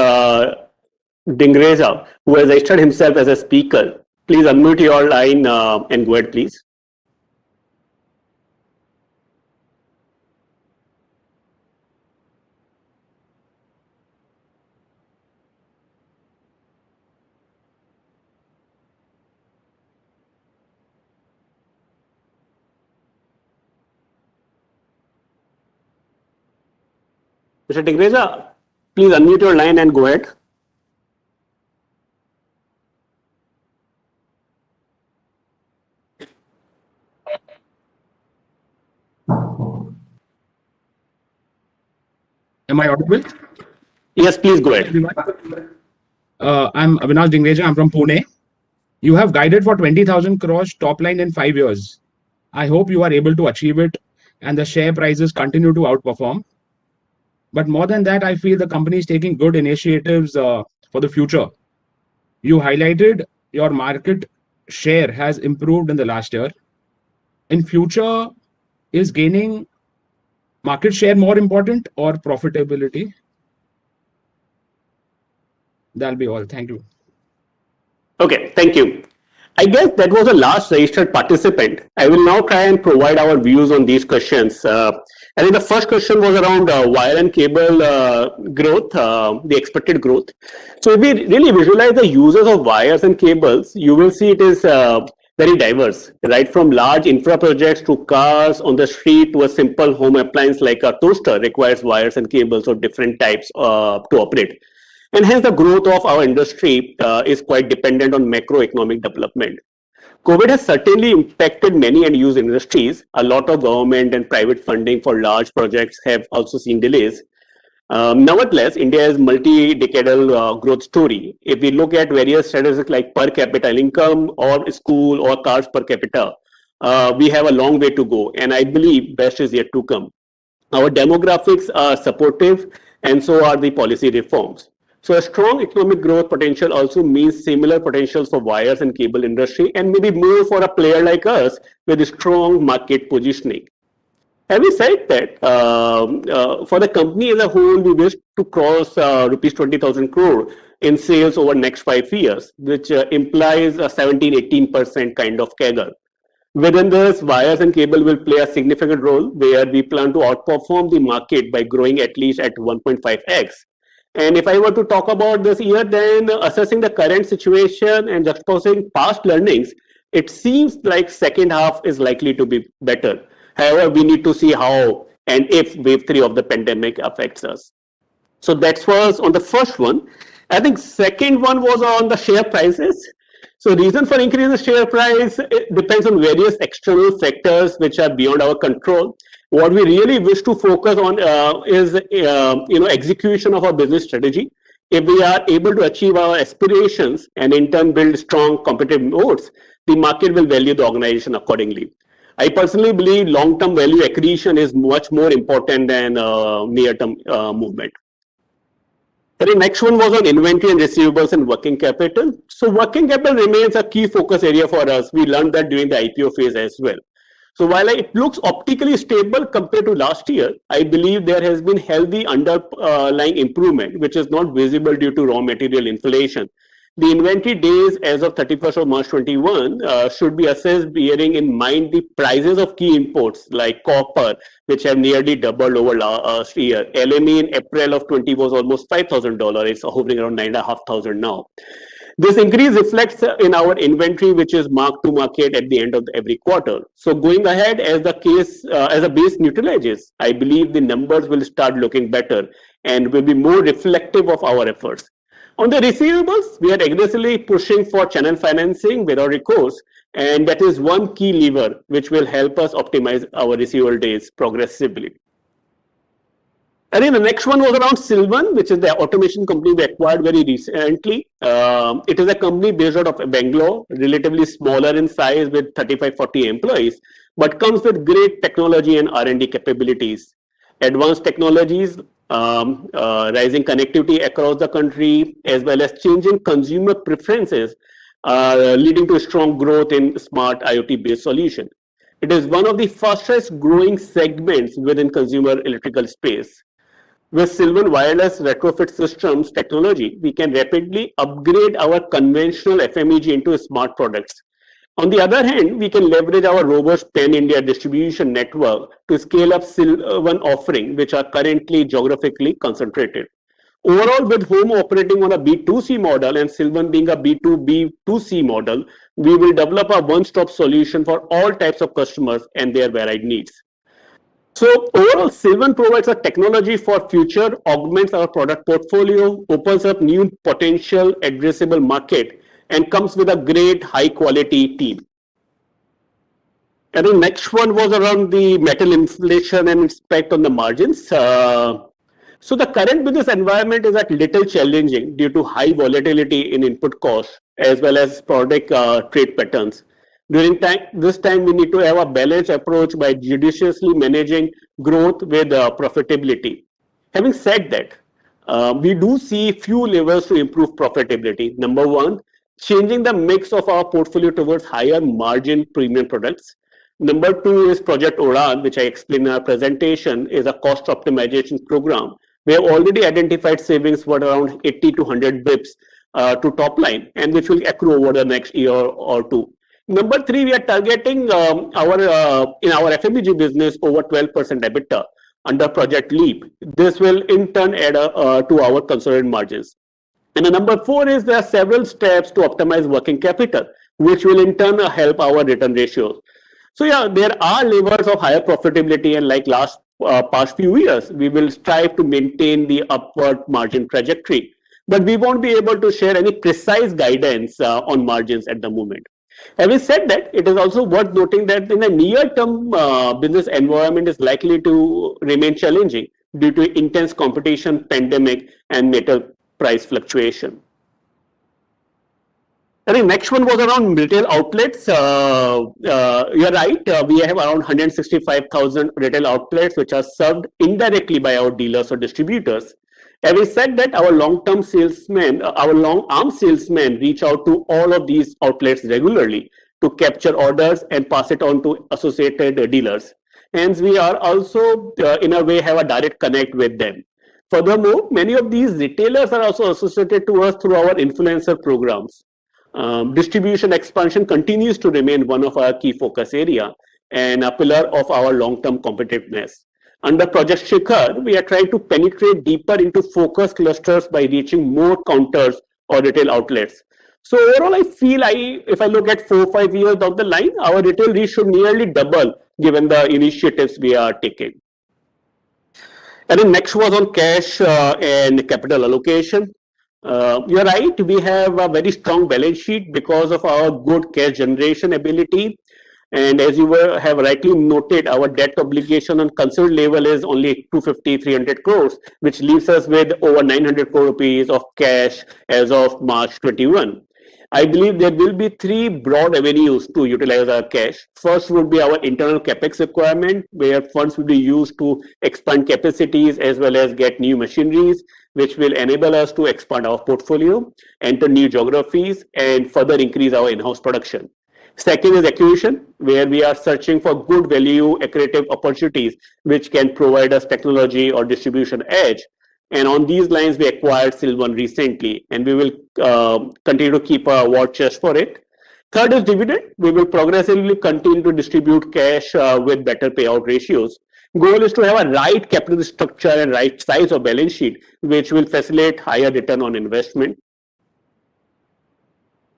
Dingreja, who has registered himself as a speaker. Please unmute your line and go ahead, please. Mr. Dingreja, please unmute your line and go ahead. Am I audible? Yes, please go ahead. I'm Avinash Dingreja. I'm from Pune. You have guided for 20,000 crores top line in 5 years. I hope you are able to achieve it and the share prices continue to outperform. But more than that, I feel the company is taking good initiatives for the future. You highlighted your market share has improved in the last year. In future, is gaining market share more important or profitability? That'll be all. Thank you. Okay, thank you. I guess that was the last registered participant. I will now try and provide our views on these questions. I think the first question was around wire and cable growth, the expected growth. So if we really visualize the users of wires and cables, you will see it is very diverse, right from large infra projects to cars on the street to a simple home appliance like a toaster requires wires and cables of different types to operate. And hence the growth of our industry is quite dependent on macroeconomic development. COVID has certainly impacted many end-use industries. A lot of government and private funding for large projects have also seen delays. Nevertheless, India is multi-decadal growth story. If we look at various statistics like per capita income or school or cars per capita, we have a long way to go. And I believe best is yet to come. Our demographics are supportive and so are the policy reforms. So a strong economic growth potential also means similar potentials for wires and cable industry and maybe more for a player like us with a strong market positioning. Having said that, for the company as a whole, we wish to cross rupees 20,000 crore in sales over next 5 years, which implies a 17-18% kind of CAGR. Within this, wires and cable will play a significant role, where we plan to outperform the market by growing at least at 1.5x. And if I were to talk about this year, then assessing the current situation and juxtaposing past learnings, it seems like second half is likely to be better. However, we need to see how and if wave 3 of the pandemic affects us. So that was on the first one. I think second one was on the share prices. So reason for increase in share price, it depends on various external factors which are beyond our control. What we really wish to focus on is execution of our business strategy. If we are able to achieve our aspirations and in turn build strong competitive moats, the market will value the organization accordingly. I personally believe long-term value accretion is much more important than near-term movement. The next one was on inventory and receivables and working capital. So working capital remains a key focus area for us. We learned that during the IPO phase as well. So while it looks optically stable compared to last year, I believe there has been healthy underlying improvement, which is not visible due to raw material inflation. The inventory days as of 31st of March 21 should be assessed bearing in mind the prices of key imports like copper, which have nearly doubled over last year. LME in April of 20 was almost $5,000. It's hovering around 9,500 now. This increase reflects in our inventory, which is marked to market at the end of every quarter. So going ahead, as the case, as a base neutralizes, I believe the numbers will start looking better and will be more reflective of our efforts. On the receivables, we are aggressively pushing for channel financing without recourse, and that is one key lever which will help us optimize our receivable days progressively. And then the next one was around Silvan, which is the automation company we acquired very recently. It is a company based out of Bangalore, relatively smaller in size with 35-40 employees, but comes with great technology and R&D capabilities. Advanced technologies, rising connectivity across the country, as well as changing consumer preferences, leading to strong growth in smart IoT-based solution. It is one of the fastest growing segments within consumer electrical space. With Silvan wireless retrofit systems technology, we can rapidly upgrade our conventional FMEG into smart products. On the other hand, we can leverage our robust pan-India distribution network to scale up Silvan offering, which are currently geographically concentrated. Overall, with home operating on a B2C model and Silvan being a B2B2C model, we will develop a one-stop solution for all types of customers and their varied needs. So overall, Silvan provides a technology for future, augments our product portfolio, opens up new potential addressable market, and comes with a great high quality team. And the next one was around the metal inflation and its impact on the margins. So the current business environment is a little challenging due to high volatility in input costs as well as product trade patterns. During this time, we need to have a balanced approach by judiciously managing growth with profitability. Having said that, we do see few levers to improve profitability. Number one, changing the mix of our portfolio towards higher margin premium products. Number two is Project Udan, which I explained in our presentation, is a cost optimization program. We have already identified savings worth around 80 to 100 bips to top line, and which will accrue over the next year or two. Number three, we are targeting in our FMEG business over 12% EBITDA under Project Leap. This will in turn add to our consolidated margins. And the number four is there are several steps to optimize working capital, which will in turn help our return ratios. So yeah, there are levers of higher profitability, and like past few years, we will strive to maintain the upward margin trajectory. But we won't be able to share any precise guidance on margins at the moment. Having said that, it is also worth noting that in the near-term business environment is likely to remain challenging due to intense competition, pandemic, and metal price fluctuation. I think next one was around retail outlets. You're right. We have around 165,000 retail outlets which are served indirectly by our dealers or distributors. Having said that, our long-term salesmen, our long-arm salesmen reach out to all of these outlets regularly to capture orders and pass it on to associated dealers. Hence, we are also in a way have a direct connect with them. Furthermore, many of these retailers are also associated to us through our influencer programs. Distribution expansion continues to remain one of our key focus area and a pillar of our long-term competitiveness. Under Project Shikhar, we are trying to penetrate deeper into focus clusters by reaching more counters or retail outlets. So overall, I feel if I look at 4 or 5 years down the line, our retail reach should nearly double given the initiatives we are taking. And then next was on cash and capital allocation. You're right, we have a very strong balance sheet because of our good cash generation ability. And as you have rightly noted, our debt obligation on consolidated level is only 250, 300 crores, which leaves us with over 900 crore rupees of cash as of March 21. I believe there will be 3 broad avenues to utilize our cash. First would be our internal capex requirement, where funds will be used to expand capacities as well as get new machineries, which will enable us to expand our portfolio, enter new geographies, and further increase our in-house production. Second is acquisition, where we are searching for good value accretive opportunities, which can provide us technology or distribution edge. And on these lines, we acquired Silvan recently, and we will continue to keep a war chest for it. Third is dividend. We will progressively continue to distribute cash with better payout ratios. Goal is to have a right capital structure and right size of balance sheet, which will facilitate higher return on investment.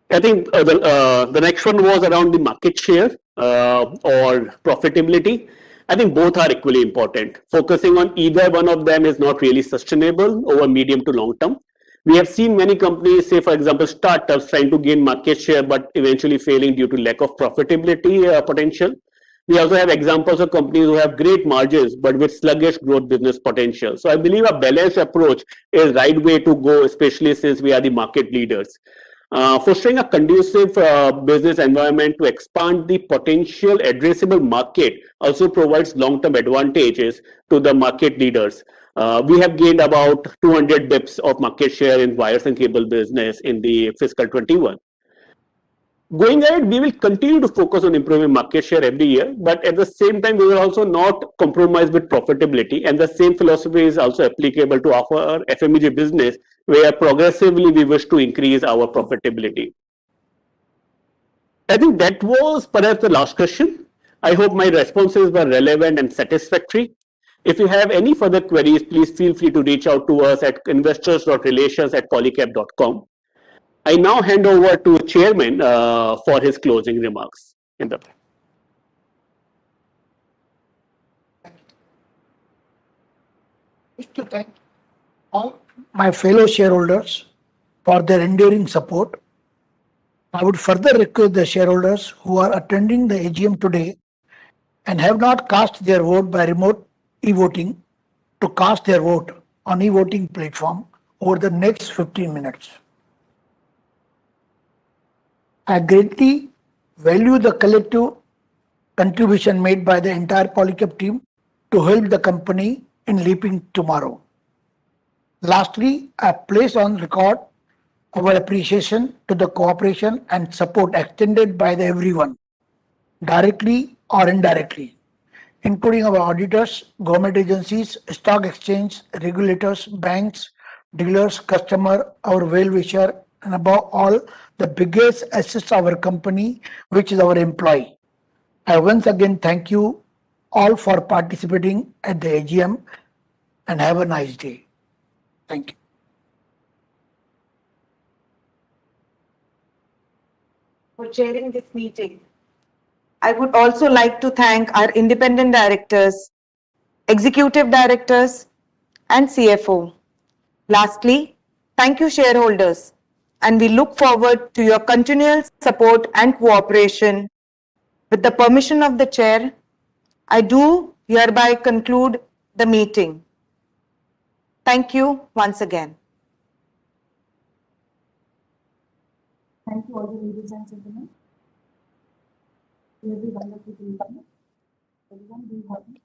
I think the next one was around the market share or profitability. I think both are equally important. Focusing on either one of them is not really sustainable over medium to long term. We have seen many companies, say for example startups, trying to gain market share but eventually failing due to lack of profitability potential. We also have examples of companies who have great margins but with sluggish growth business potential. So I believe a balanced approach is the right way to go, especially since we are the market leaders. Fostering a conducive business environment to expand the potential addressable market also provides long-term advantages to the market leaders. We have gained about 200 bips of market share in wires and cable business in the fiscal 21. Going ahead, we will continue to focus on improving market share every year, but at the same time, we will also not compromise with profitability. And the same philosophy is also applicable to our FMEG business, where progressively we wish to increase our profitability. I think that was perhaps the last question. I hope my responses were relevant and satisfactory. If you have any further queries, please feel free to reach out to us at investors.relations@polycab.com. I now hand over to Chairman for his closing remarks. I wish to thank all my fellow shareholders for their enduring support. I would further request the shareholders who are attending the AGM today and have not cast their vote by remote e-voting to cast their vote on e-voting platform over the next 15 minutes. I greatly value the collective contribution made by the entire Polycab team to help the company in leaping tomorrow. Lastly, I place on record our appreciation to the cooperation and support extended by everyone, directly or indirectly, including our auditors, government agencies, stock exchange, regulators, banks, dealers, customer, our well-wisher, and above all, the biggest asset of our company, which is our employee. I once again thank you all for participating at the AGM and have a nice day. Thank you. For chairing this meeting. I would also like to thank our independent directors, executive directors, and CFO. Lastly, thank you shareholders, and we look forward to your continual support and cooperation. With the permission of the chair, I do hereby conclude the meeting. Thank you once again. Thank you all the ladies and gentlemen. Every wonderful meeting. Everyone be happy.